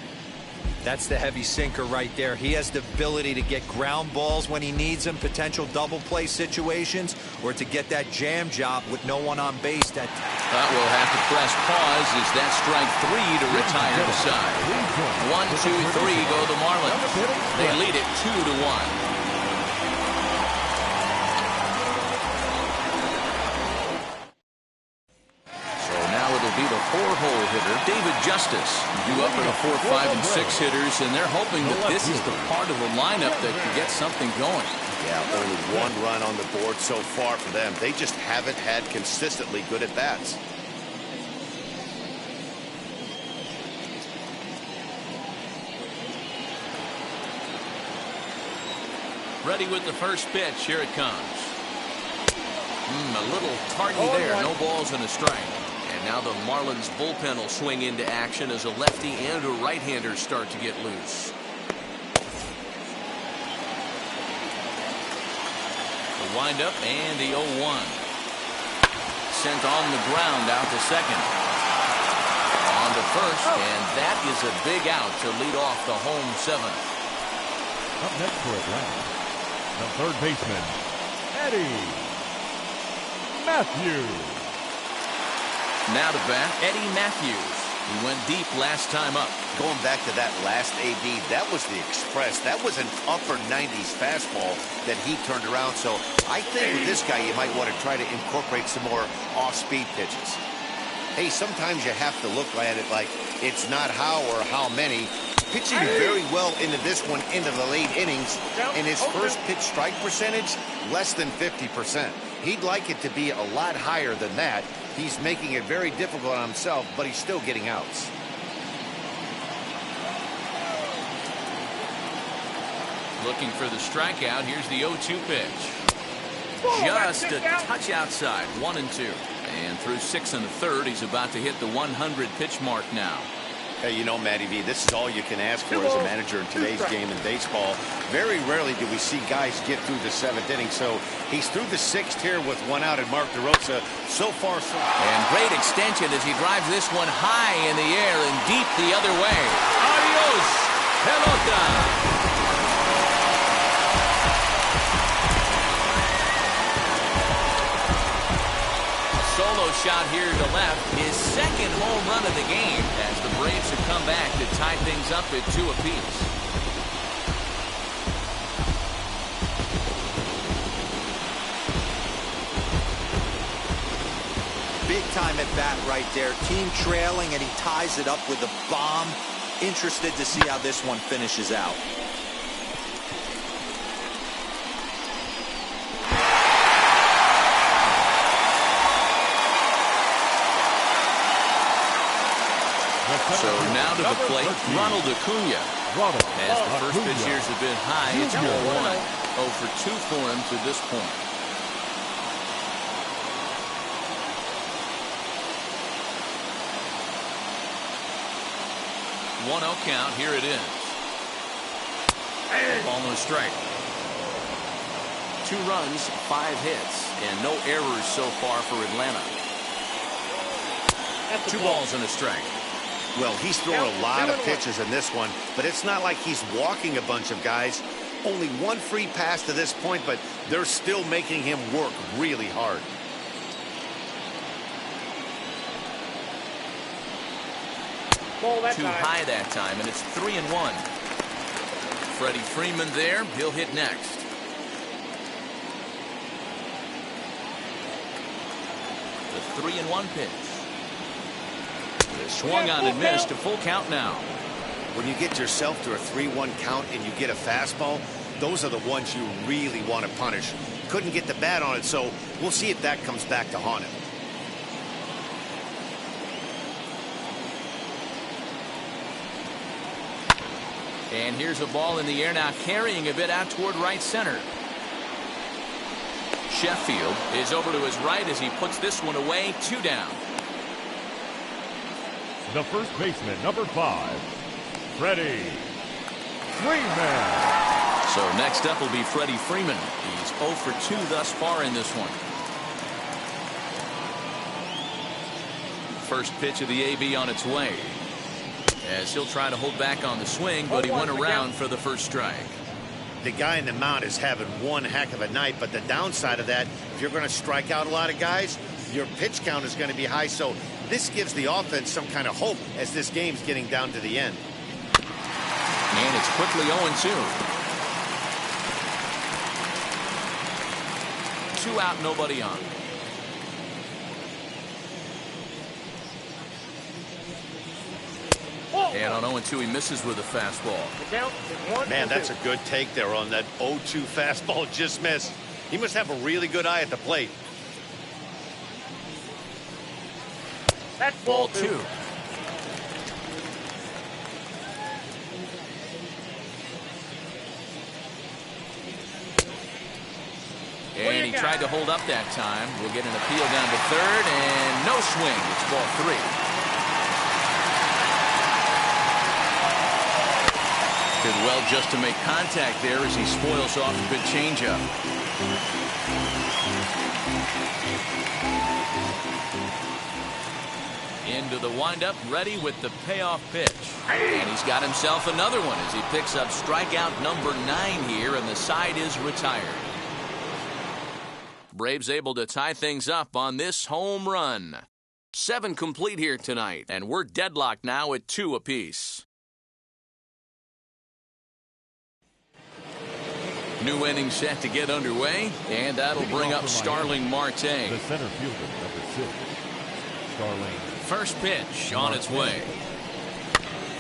That's the heavy sinker right there. He has the ability to get ground balls when he needs them, potential double play situations, or to get that jam job with no one on base. That will have to press pause as that strike 3 to retire the side. 1, 2, 3 go the Marlins. They lead it 2-1. Be the 4-hole hitter, David Justice. You up in a 4, 5, and 6 hitters, and they're hoping that this is the part of the lineup that can get something going. Yeah, only 1 run on the board so far for them. They just haven't had consistently good at-bats. Ready with the first pitch. Here it comes. A little tardy there. No balls and a strike. And now the Marlins bullpen will swing into action as a lefty and a right-hander start to get loose. The windup and the 0-1. Sent on the ground out to second. On to first, and that is a big out to lead off the home 7th. Up next for Atlanta, the third baseman, Eddie Matthews. Now to bat, Eddie Matthews. He went deep last time up. Going back to that last AB, that was the express. That was an upper 90s fastball that he turned around. So I think with this guy, you might want to try to incorporate some more off-speed pitches. Hey, sometimes you have to look at it like it's not how or how many. Pitching very well into this one, into the late innings, and his first pitch strike percentage, less than 50%. He'd like it to be a lot higher than that. He's making it very difficult on himself, but he's still getting outs. Looking for the strikeout. Here's the 0-2 pitch. Just a touch outside. 1-2. And through 6 1/3, he's about to hit the 100 pitch mark now. Hey, you know, Matty V, this is all you can ask for as a manager in today's game in baseball. Very rarely do we see guys get through the 7th inning. So he's through the 6th here with 1 out, and Mark DeRosa so far so. And great extension as he drives this one high in the air and deep the other way. Adios, pelota. Solo shot here to left, his second home run of the game as the Braves have come back to tie things up at 2 apiece. Big time at bat right there. Team trailing, and he ties it up with a bomb. Interested to see how this one finishes out. So now to the plate, Ronald Acuna. As the first pitch here is a bit high, it's 0-1. 0 for 2 for him to this point. One 0 count. Here it is. Ball no strike. 2 runs, 5 hits, and no errors so far for Atlanta. 2 balls and a strike. Well, he's thrown a lot of pitches in this one, but it's not like he's walking a bunch of guys. Only 1 free pass to this point, but they're still making him work really hard. Too high that time, and it's 3-1. Freddy Freeman there. He'll hit next. The 3-1 pitch. Swung on and missed. A full count now. When you get yourself to a 3-1 count and you get a fastball, those are the ones you really want to punish. Couldn't get the bat on it, so we'll see if that comes back to haunt him. And here's a ball in the air now, carrying a bit out toward right center. Sheffield is over to his right as he puts this one away. 2 down. The first baseman, number 5, Freddy Freeman. So next up will be Freddy Freeman. He's 0 for 2 thus far in this one. First pitch of the AB on its way. As he'll try to hold back on the swing, but he went around for the first strike. The guy in the mound is having one heck of a night, but the downside of that, if you're going to strike out a lot of guys, your pitch count is going to be high. So this gives the offense some kind of hope as this game's getting down to the end. And it's quickly 0-2. 2 out, nobody on. And on 0-2, he misses with a fastball. Man, that's a good take there on that 0-2 fastball. Just missed. He must have a really good eye at the plate. That's Ball 2. And he tried to hold up that time. We'll get an appeal down to third, and no swing. It's ball 3. Did well just to make contact there as he spoils off a good changeup. Into the windup, ready with the payoff pitch. And he's got himself another one as he picks up strikeout number 9 here, and the side is retired. Braves able to tie things up on this home run. 7 complete here tonight, and we're deadlocked now at 2 apiece. New inning set to get underway, and that'll bring up Starling Martin. The center fielder, number 6, Starling. First pitch on its way.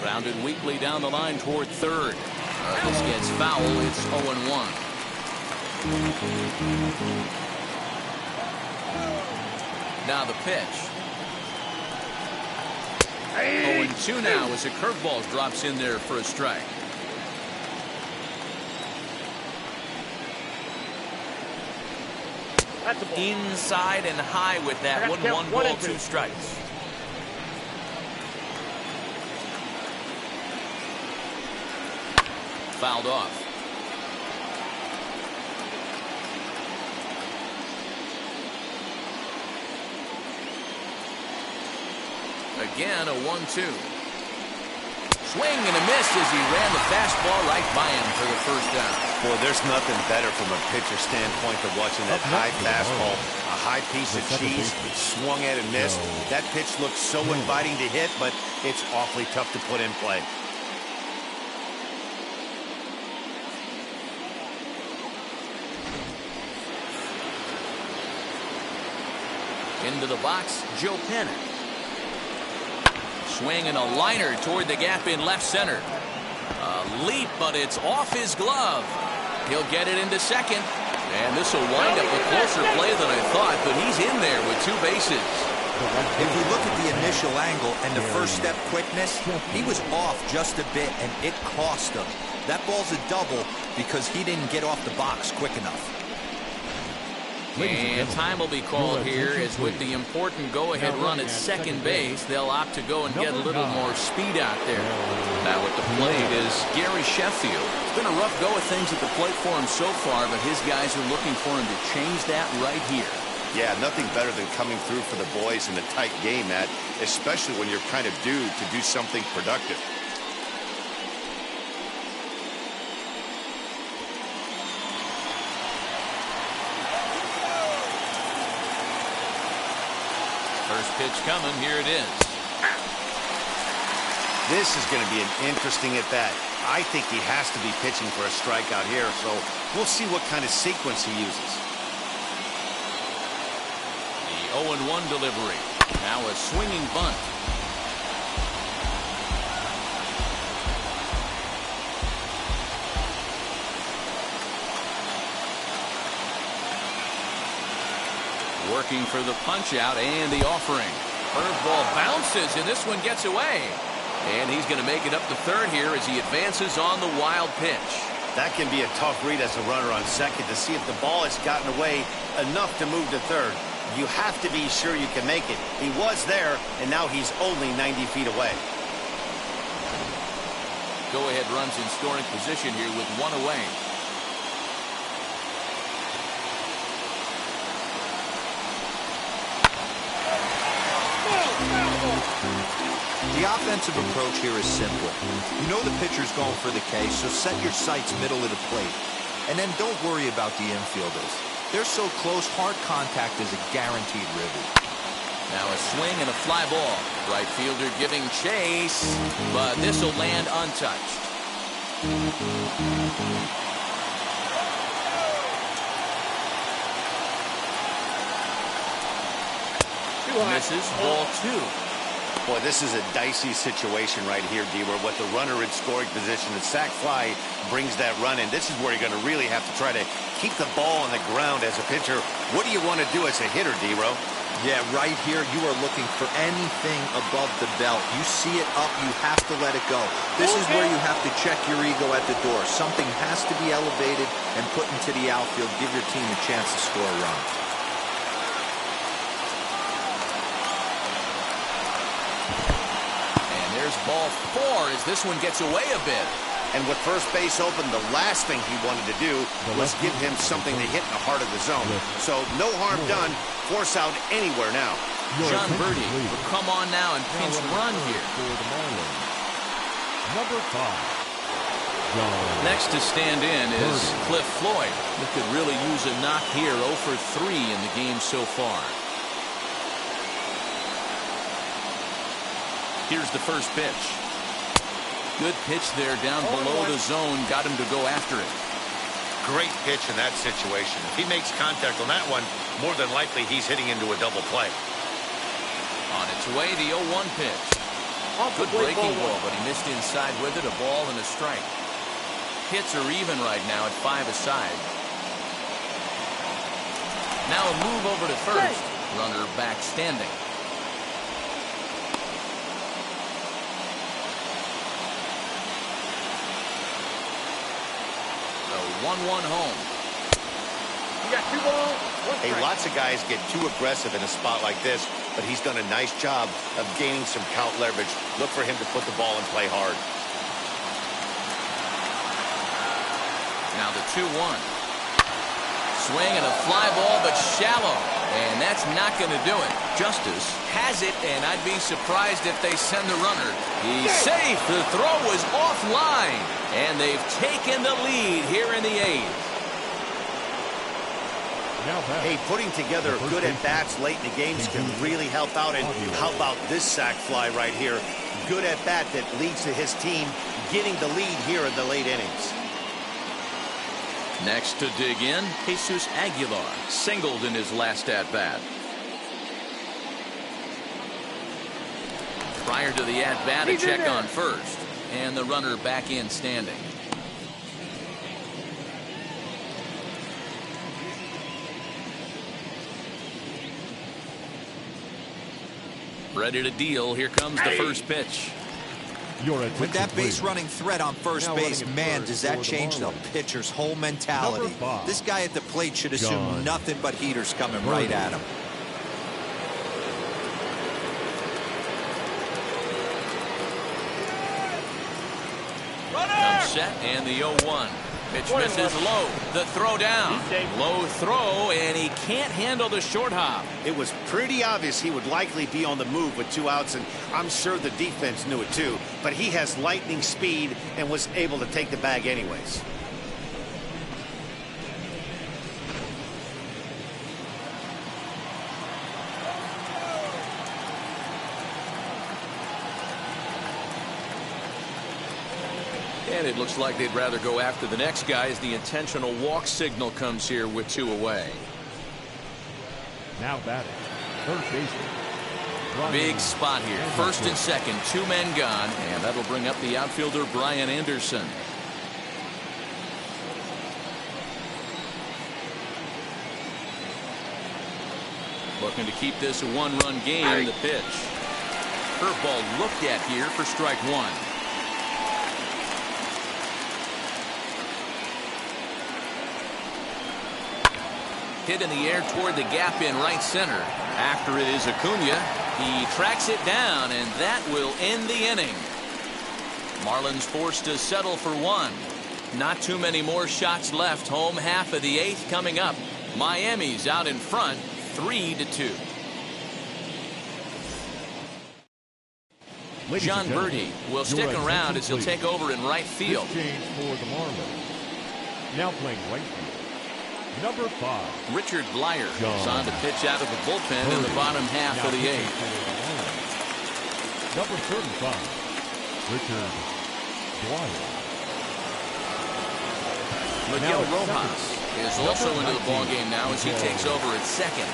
Grounded weakly down the line toward third. This gets foul. It's 0-1. Now the pitch. 0-2 now as a curveball drops in there for a strike. Inside and high with that one. 1 ball, 2 strikes. Fouled off. Again, a 1-2. Swing and a miss as he ran the fastball right by him for the first down. Boy, there's nothing better from a pitcher standpoint than watching that high fastball, a high piece of cheese, swung at and missed. That pitch looks so inviting to hit, but it's awfully tough to put in play. Into the box, Joe Pennant. Swing and a liner toward the gap in left center. A leap, but it's off his glove. He'll get it into second. And this will wind up a closer play than I thought, but he's in there with 2 bases. If you look at the initial angle and the first step quickness, he was off just a bit, and it cost him. That ball's a double because he didn't get off the box quick enough. And time will be called here as with the important go-ahead run at second base, they'll opt to go and get a little more speed out there. Now at the plate is Gary Sheffield. It's been a rough go of things at the plate for him so far, but his guys are looking for him to change that right here. Yeah, nothing better than coming through for the boys in a tight game, Matt, especially when you're kind of due to do something productive. First pitch coming. Here it is. This is going to be an interesting at bat. I think he has to be pitching for a strikeout here, so we'll see what kind of sequence he uses. The 0-1 delivery. Now a swinging bunt. Working for the punch out and the offering. Curveball bounces and this one gets away. And he's going to make it up to third here as he advances on the wild pitch. That can be a tough read as a runner on second to see if the ball has gotten away enough to move to third. You have to be sure you can make it. He was there, and now he's only 90 feet away. Go-ahead runs in scoring position here with 1 away. The offensive approach here is simple. You know the pitcher's going for the K, so set your sights middle of the plate. And then don't worry about the infielders. They're so close, hard contact is a guaranteed ribby. Now a swing and a fly ball. Right fielder giving chase, but this will land untouched. Misses, ball 2. Boy, this is a dicey situation right here, D, where with the runner in scoring position, the sac fly brings that run in. This is where you're going to really have to try to keep the ball on the ground as a pitcher. What do you want to do as a hitter, D-Ro? Yeah, right here, you are looking for anything above the belt. You see it up, you have to let it go. This is where you have to check your ego at the door. Something has to be elevated and put into the outfield. Give your team a chance to score a run. There's ball 4 as this one gets away a bit. And with first base open, the last thing he wanted to do was give him something to hit in the heart of the zone. So no harm done. Force out anywhere now. John Birdie will come on now and pinch run here. For the Marlins, number 5. Next to stand in is Cliff Floyd. He could really use a knock here. 0 for 3 in the game so far. Here's the first pitch. Good pitch there down below the zone. Got him to go after it. Great pitch in that situation. If he makes contact on that one, more than likely he's hitting into a double play. On its way, the 0-1 pitch. Good breaking ball, but he missed inside with it. A ball and a strike. Hits are even right now at 5 aside. Now a move over to first. Runner back standing. The 1-1 home. You got 2 balls, 1 strike. Hey, lots of guys get too aggressive in a spot like this, but he's done a nice job of gaining some count leverage. Look for him to put the ball and play hard. Now the 2-1. Swing and a fly ball, but shallow. And that's not going to do it. Justice has it, and I'd be surprised if they send the runner. He's safe. The throw was offline. And they've taken the lead here in the 8th. Hey, putting together good at-bats late in the games can really help out. And how about this sac fly right here? Good at-bat that leads to his team getting the lead here in the late innings. Next to dig in, Jesus Aguilar singled in his last at-bat. Prior to the at-bat, a check on first. And the runner back in standing. Ready to deal. Here comes the first pitch. With that base running threat on first base, man, does that change the pitcher's whole mentality. This guy at the plate should assume nothing but heaters coming right at him. Runner! Set and the 0-1. Pitch misses low. The throw down. Low throw, and he can't handle the short hop. It was pretty obvious he would likely be on the move with 2 outs, and I'm sure the defense knew it too. But he has lightning speed and was able to take the bag anyways. And it looks like they'd rather go after the next guy as the intentional walk signal comes here with 2 away. Now batting, third baseman. Big spot here. First and second, 2 men gone, and that'll bring up the outfielder Brian Anderson. Looking to keep this a 1-run game. The pitch. Curveball looked at here for strike 1. Hit in the air toward the gap in right center. After it is Acuna. He tracks it down, and that will end the inning. Marlins forced to settle for 1. Not too many more shots left. Home half of the 8th coming up. Miami's out in front, 3-2. John Birdie will stick around as he'll take over in right field. Change for the Marlins. Now playing right field. Number 5. Richard Blyer is on to pitch out of the bullpen in the bottom half of the 8th. Number 35. Richard Blyer. Miguel Rojas is also into the ballgame now as he takes over at second.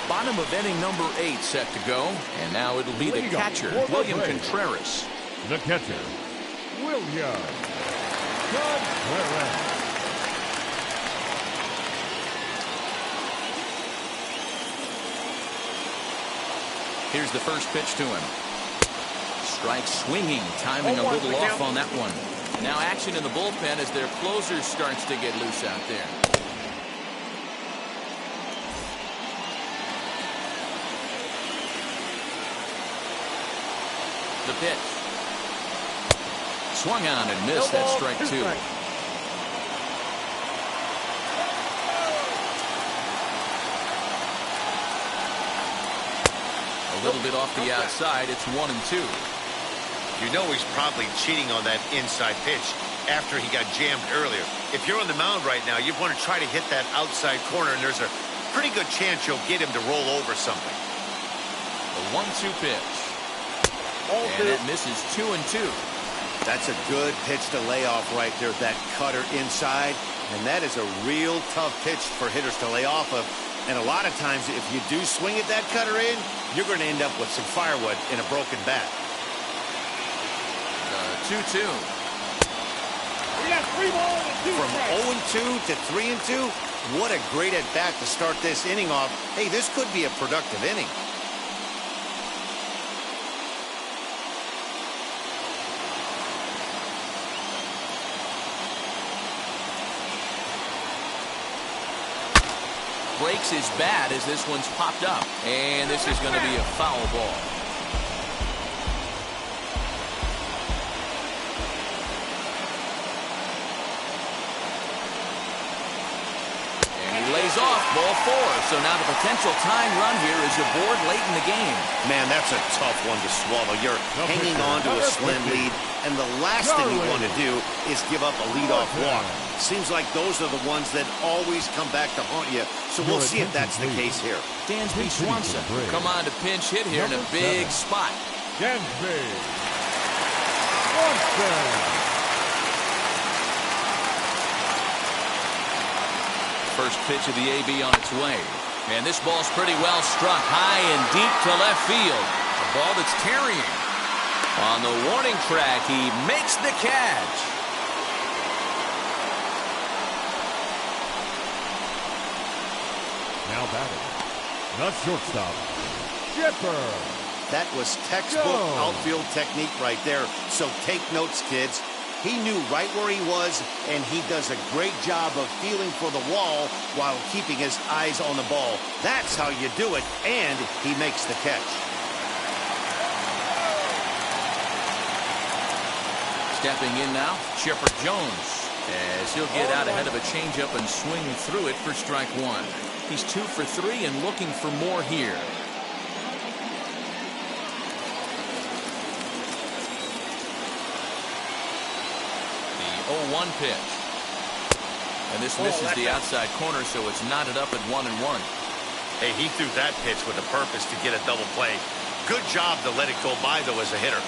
Bottom of inning number 8 set to go. And now it'll be the catcher, William Contreras. The catcher, William Contreras. Here's the first pitch to him. Strike swinging, timing a little off on that one. Now action in the bullpen as their closer starts to get loose out there. The pitch. Swung on and missed. That's strike 2. A little bit off the outside. It's 1-2. You know he's probably cheating on that inside pitch. after he got jammed earlier. If you're on the mound right now, you want to try to hit that outside corner, and there's a pretty good chance you'll get him to roll over something. The 1-2 pitch. And it misses 2-2. That's a good pitch to lay off right there, that cutter inside. And that is a real tough pitch for hitters to lay off of. And a lot of times, if you do swing at that cutter in, you're going to end up with some firewood in a broken bat. 2-2. We got 3 balls and 2 From 0-2 to 3-2, what a great at-bat to start this inning off. Hey, this could be a productive inning. Breaks his bat as this one's popped up. And this is going to be a foul ball. Lays off, ball 4. So now the potential tying run here is aboard late in the game. Man, that's a tough one to swallow. You're hanging on to a slim lead, and the last thing you want to do is give up a leadoff walk. Seems like those are the ones that always come back to haunt you, so we'll see if that's the case here. Dansby Swanson come on to pinch hit here in a big spot. Dansby Swanson. First pitch of the AB on its way. And this ball's pretty well struck high and deep to left field. A ball that's tarrying. On the warning track, he makes the catch. Now batting, the shortstop, Chipper. That was textbook outfield technique right there. So take notes, kids. He knew right where he was, and he does a great job of feeling for the wall while keeping his eyes on the ball. That's how you do it, and he makes the catch. Stepping in now, Chipper Jones, as he'll get out ahead of a changeup and swing through it for strike 1. He's 2 for 3 and looking for more here. The 0-1 pitch. And this misses the outside corner, so it's knotted up at 1-1. Hey, he threw that pitch with a purpose to get a double play. Good job to let it go by, though, as a hitter.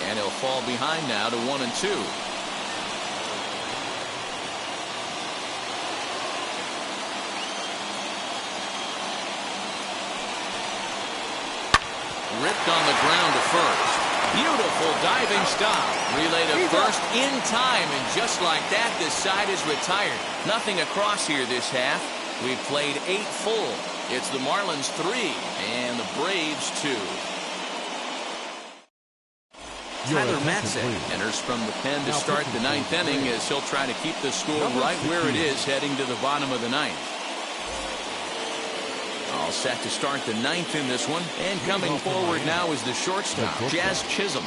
And he'll fall behind now to 1-2. Ripped on the ground to first. Beautiful diving stop. Relay to first in time, and just like that, this side is retired. Nothing across here this half. We've played 8 full. It's the Marlins 3 and the Braves 2. Tyler Matson enters from the pen to start the 9th inning, as he'll try to keep the score right where it is heading to the bottom of the 9th. All set to start the 9th in this one, and coming forward now is the shortstop, Jazz Chisholm.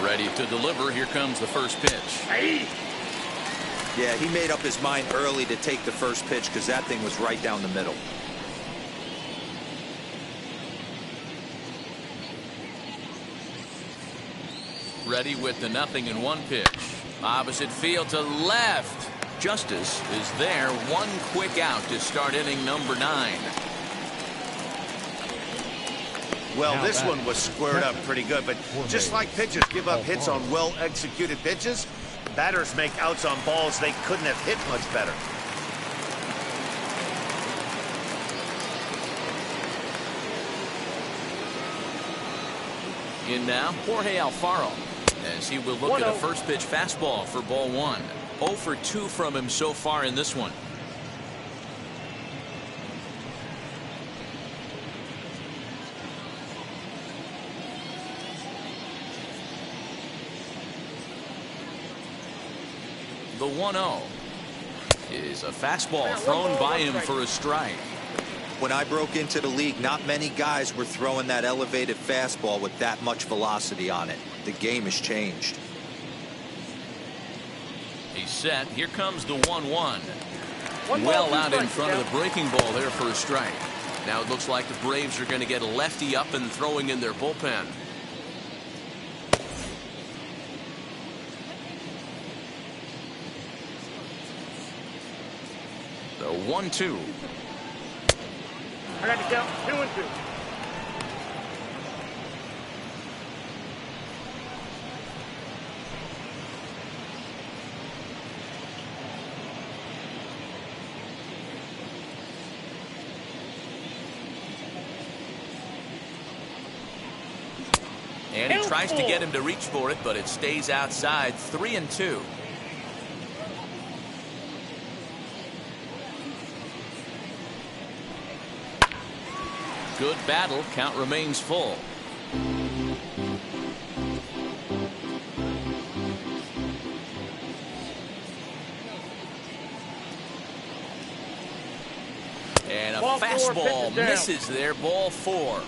Ready to deliver. Here comes the first pitch. Yeah, he made up his mind early to take the first pitch because that thing was right down the middle. Ready with the 0-1 pitch. Opposite field to left. Justice is there. One quick out to start inning number 9. Well, this one was squared up pretty good, but just like pitchers give up hits on well-executed pitches, batters make outs on balls they couldn't have hit much better. In now, Jorge Alfaro, as he will look at a first pitch fastball for ball 1. 0 for 2 from him so far in this one. The 1-0 is a fastball thrown by him for a strike. When I broke into the league, not many guys were throwing that elevated fastball with that much velocity on it. The game has changed. He's set. Here comes the 1-1. Well out in front of the breaking ball there for a strike. Now it looks like the Braves are going to get a lefty up and throwing in their bullpen. The 1-2. I got to count 2-2. And he tries to get him to reach for it, but it stays outside. 3-2. Good battle. Count remains full. And a fastball misses there. Ball 4.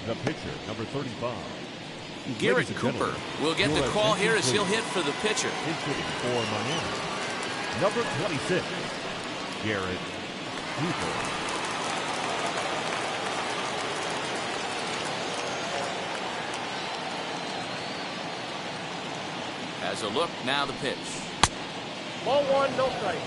The pitcher, number 35. Garrett Cooper will get the call here as he'll hit for the pitcher. Hitting for Miami. Number 26, Garrett Cooper. As a look, now the pitch. Ball 1, no strike.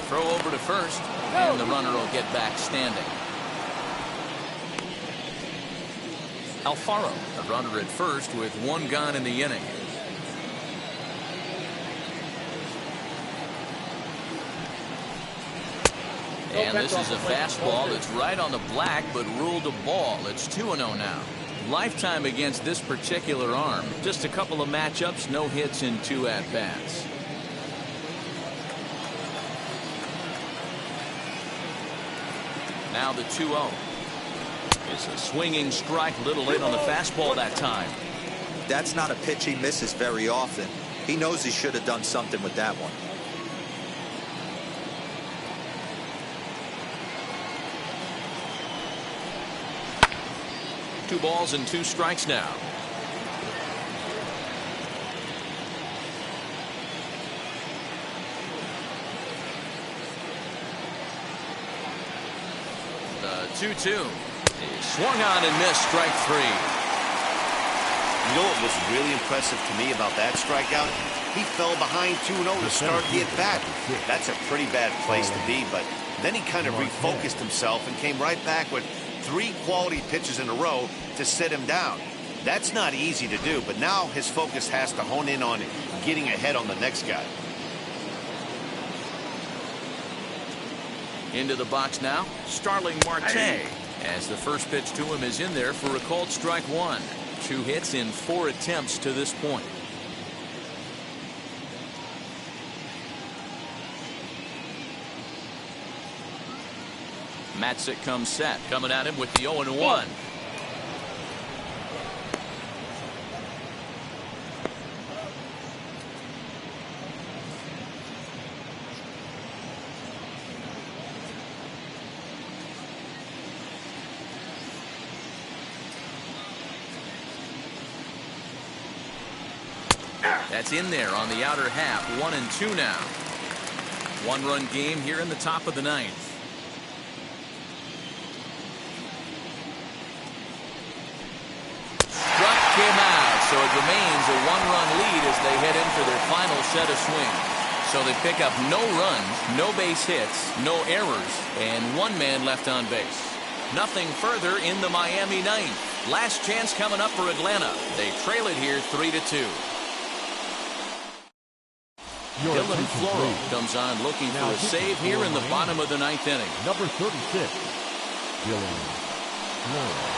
Throw over to first, and the runner will get back standing. Alfaro, a runner at first with 1 gone in the inning. And this is a fastball that's right on the black, but ruled a ball. It's 2-0 now. Lifetime against this particular arm. Just a couple of matchups, no hits in 2 at-bats. Now the 2-0. It's a swinging strike, a little late on the fastball that time. That's not a pitch he misses very often. He knows he should have done something with that one. Two balls and 2 strikes now. The 2-2. He swung on and missed. Strike 3. You know what was really impressive to me about that strikeout? He fell behind 2-0 to start the at-bat. That's a pretty bad place to be, but then he kind of refocused himself and came right back with 3 quality pitches in a row to set him down. That's not easy to do, but now his focus has to hone in on getting ahead on the next guy. Into the box now, Starling Martin. As the first pitch to him is in there for a called strike 1. 2 hits in 4 attempts to this point. Matzik comes set, coming at him with the 0-1. That's in there on the outer half. 1-2 now. 1-run game here in the top of the 9th. Came out, so it remains a 1-run lead as they head in for their final set of swings. So they pick up no runs, no base hits, no errors, and 1 man left on base. Nothing further in the Miami 9th. Last chance coming up for Atlanta. They trail it here 3-2. Dylan Floro comes on looking for a save here in the bottom of the 9th inning. Number 36, Dylan Floro.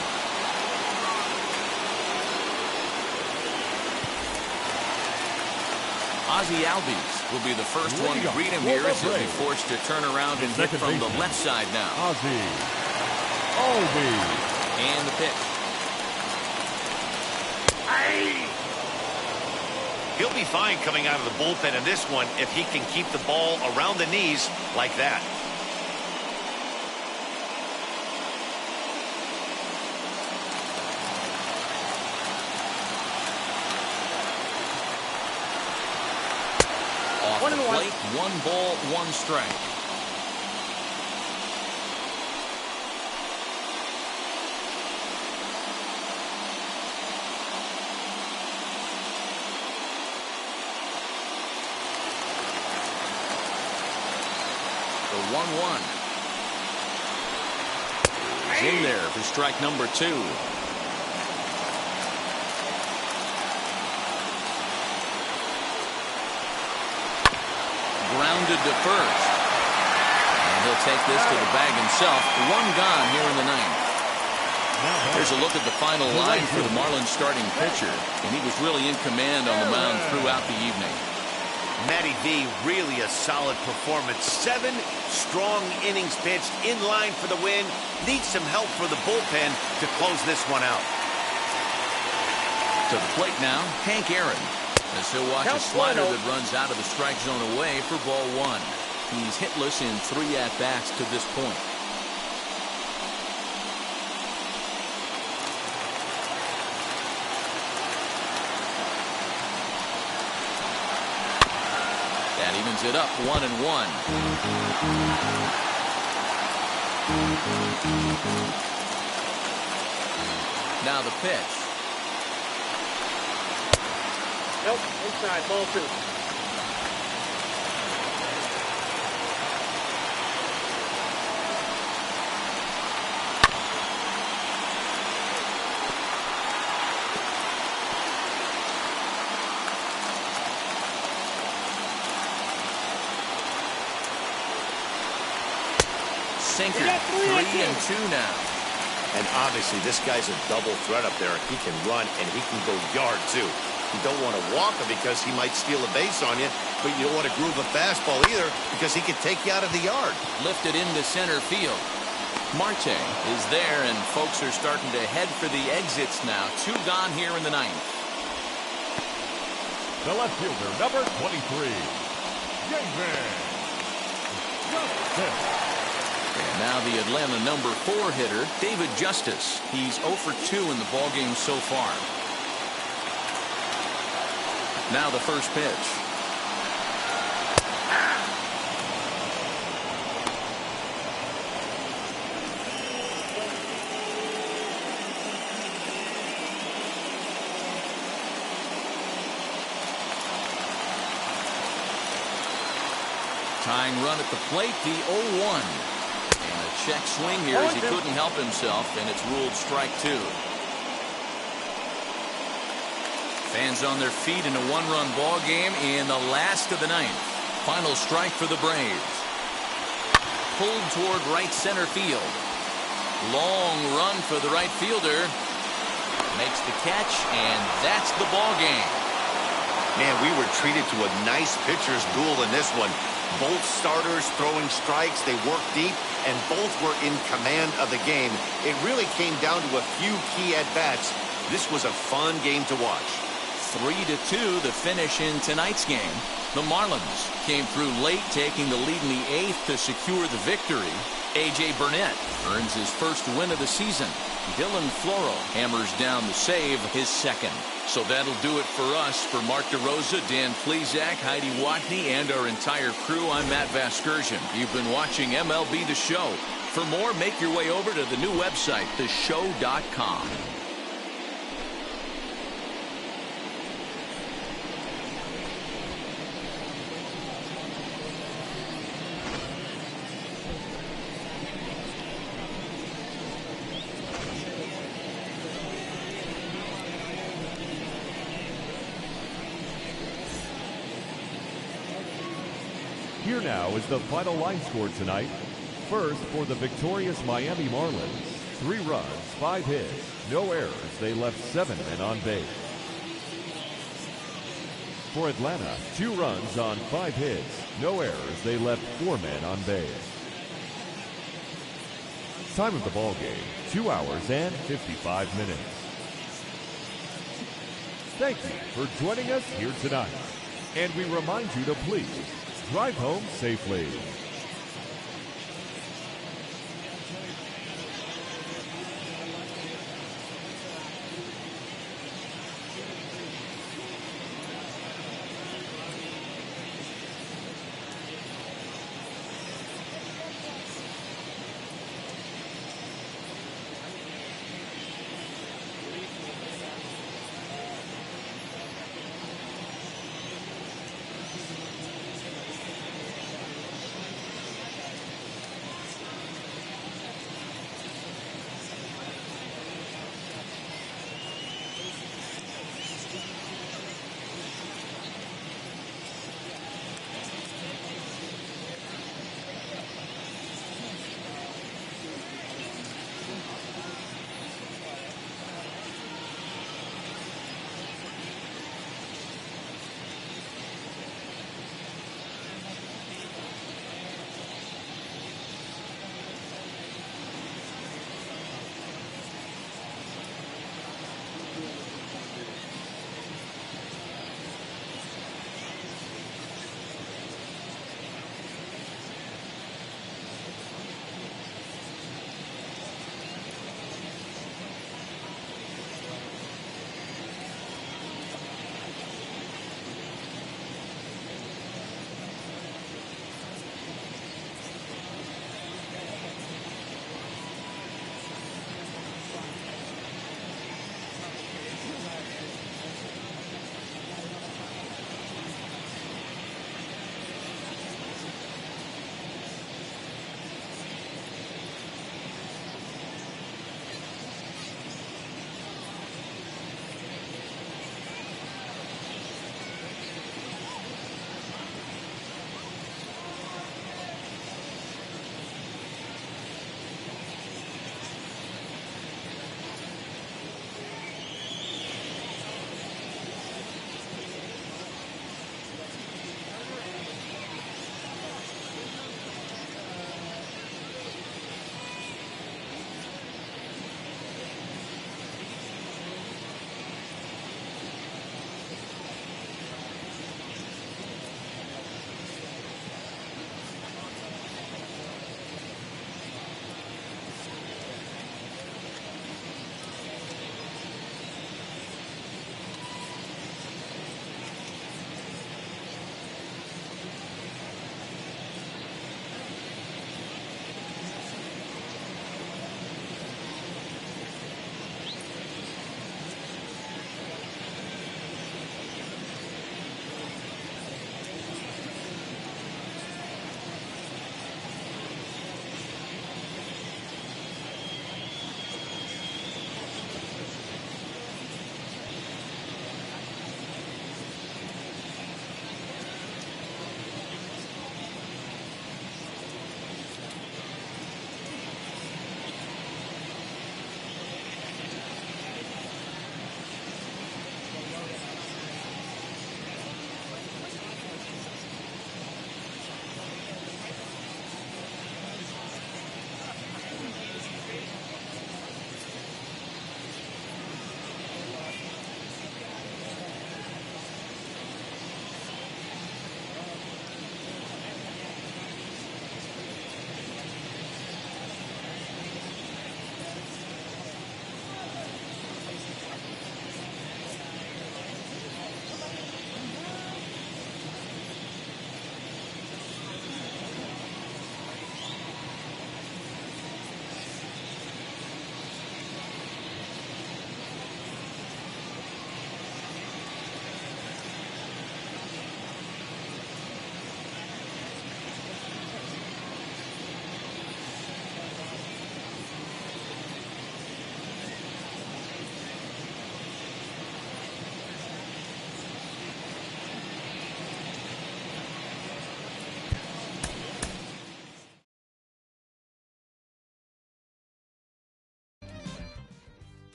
Ozzie Albies will be the first one to greet him here as he'll be forced to turn around and hit from the left side now. Ozzie Albies. And the pitch. He'll be fine coming out of the bullpen in this one if he can keep the ball around the knees like that. Off the plate, 1 ball, 1 strike. The 1-1. He's in there for strike number 2. Grounded to first. And he'll take this to the bag himself. 1 gone here in the 9th. Here's a look at the final line for the Marlins starting pitcher. And he was really in command on the mound throughout the evening. Matty V, really a solid performance. 7 strong innings pitched, in line for the win. Needs some help for the bullpen to close this one out. To the plate now, Hank Aaron, as he'll watch a slider that runs out of the strike zone away for ball 1. He's hitless in 3 at-bats to this point. That evens it up, 1-1. Now the pitch. Nope, inside, ball 2. Sinker, 3-2 now. And obviously this guy's a double threat up there. He can run and he can go yard too. You don't want to walk him because he might steal a base on you, but you don't want to groove a fastball either because he can take you out of the yard. Lifted into center field. Marte is there, and folks are starting to head for the exits now. 2 gone here in the 9th. The left fielder, number 23, David Justice. And now the Atlanta number 4 hitter, David Justice. He's 0 for 2 in the ballgame so far. Now the first pitch. Tying run at the plate, the 0-1. And a check swing here as he couldn't help himself, and it's ruled strike 2. Fans on their feet in a 1-run ball game in the last of the 9th. Final strike for the Braves. Pulled toward right center field. Long run for the right fielder. Makes the catch, and that's the ball game. Man, we were treated to a nice pitcher's duel in this one. Both starters throwing strikes, they worked deep, and both were in command of the game. It really came down to a few key at-bats. This was a fun game to watch. 3-2 the finish in tonight's game. The Marlins came through late, taking the lead in the 8th to secure the victory. A.J. Burnett earns his first win of the season. Dylan Floro hammers down the save, his second. So that'll do it for us. For Mark DeRosa, Dan Plezak, Heidi Watney, and our entire crew, I'm Matt Vasgersian. You've been watching MLB The Show. For more, make your way over to the new website, theshow.com. Here now is the final line score tonight. First, for the victorious Miami Marlins, 3 runs, 5 hits, no errors. They left 7 men on base. For Atlanta, 2 runs on 5 hits, no errors. They left 4 men on base. Time of the ball game, 2 hours and 55 minutes. Thank you for joining us here tonight. And we remind you to please drive home safely.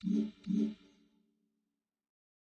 Ball.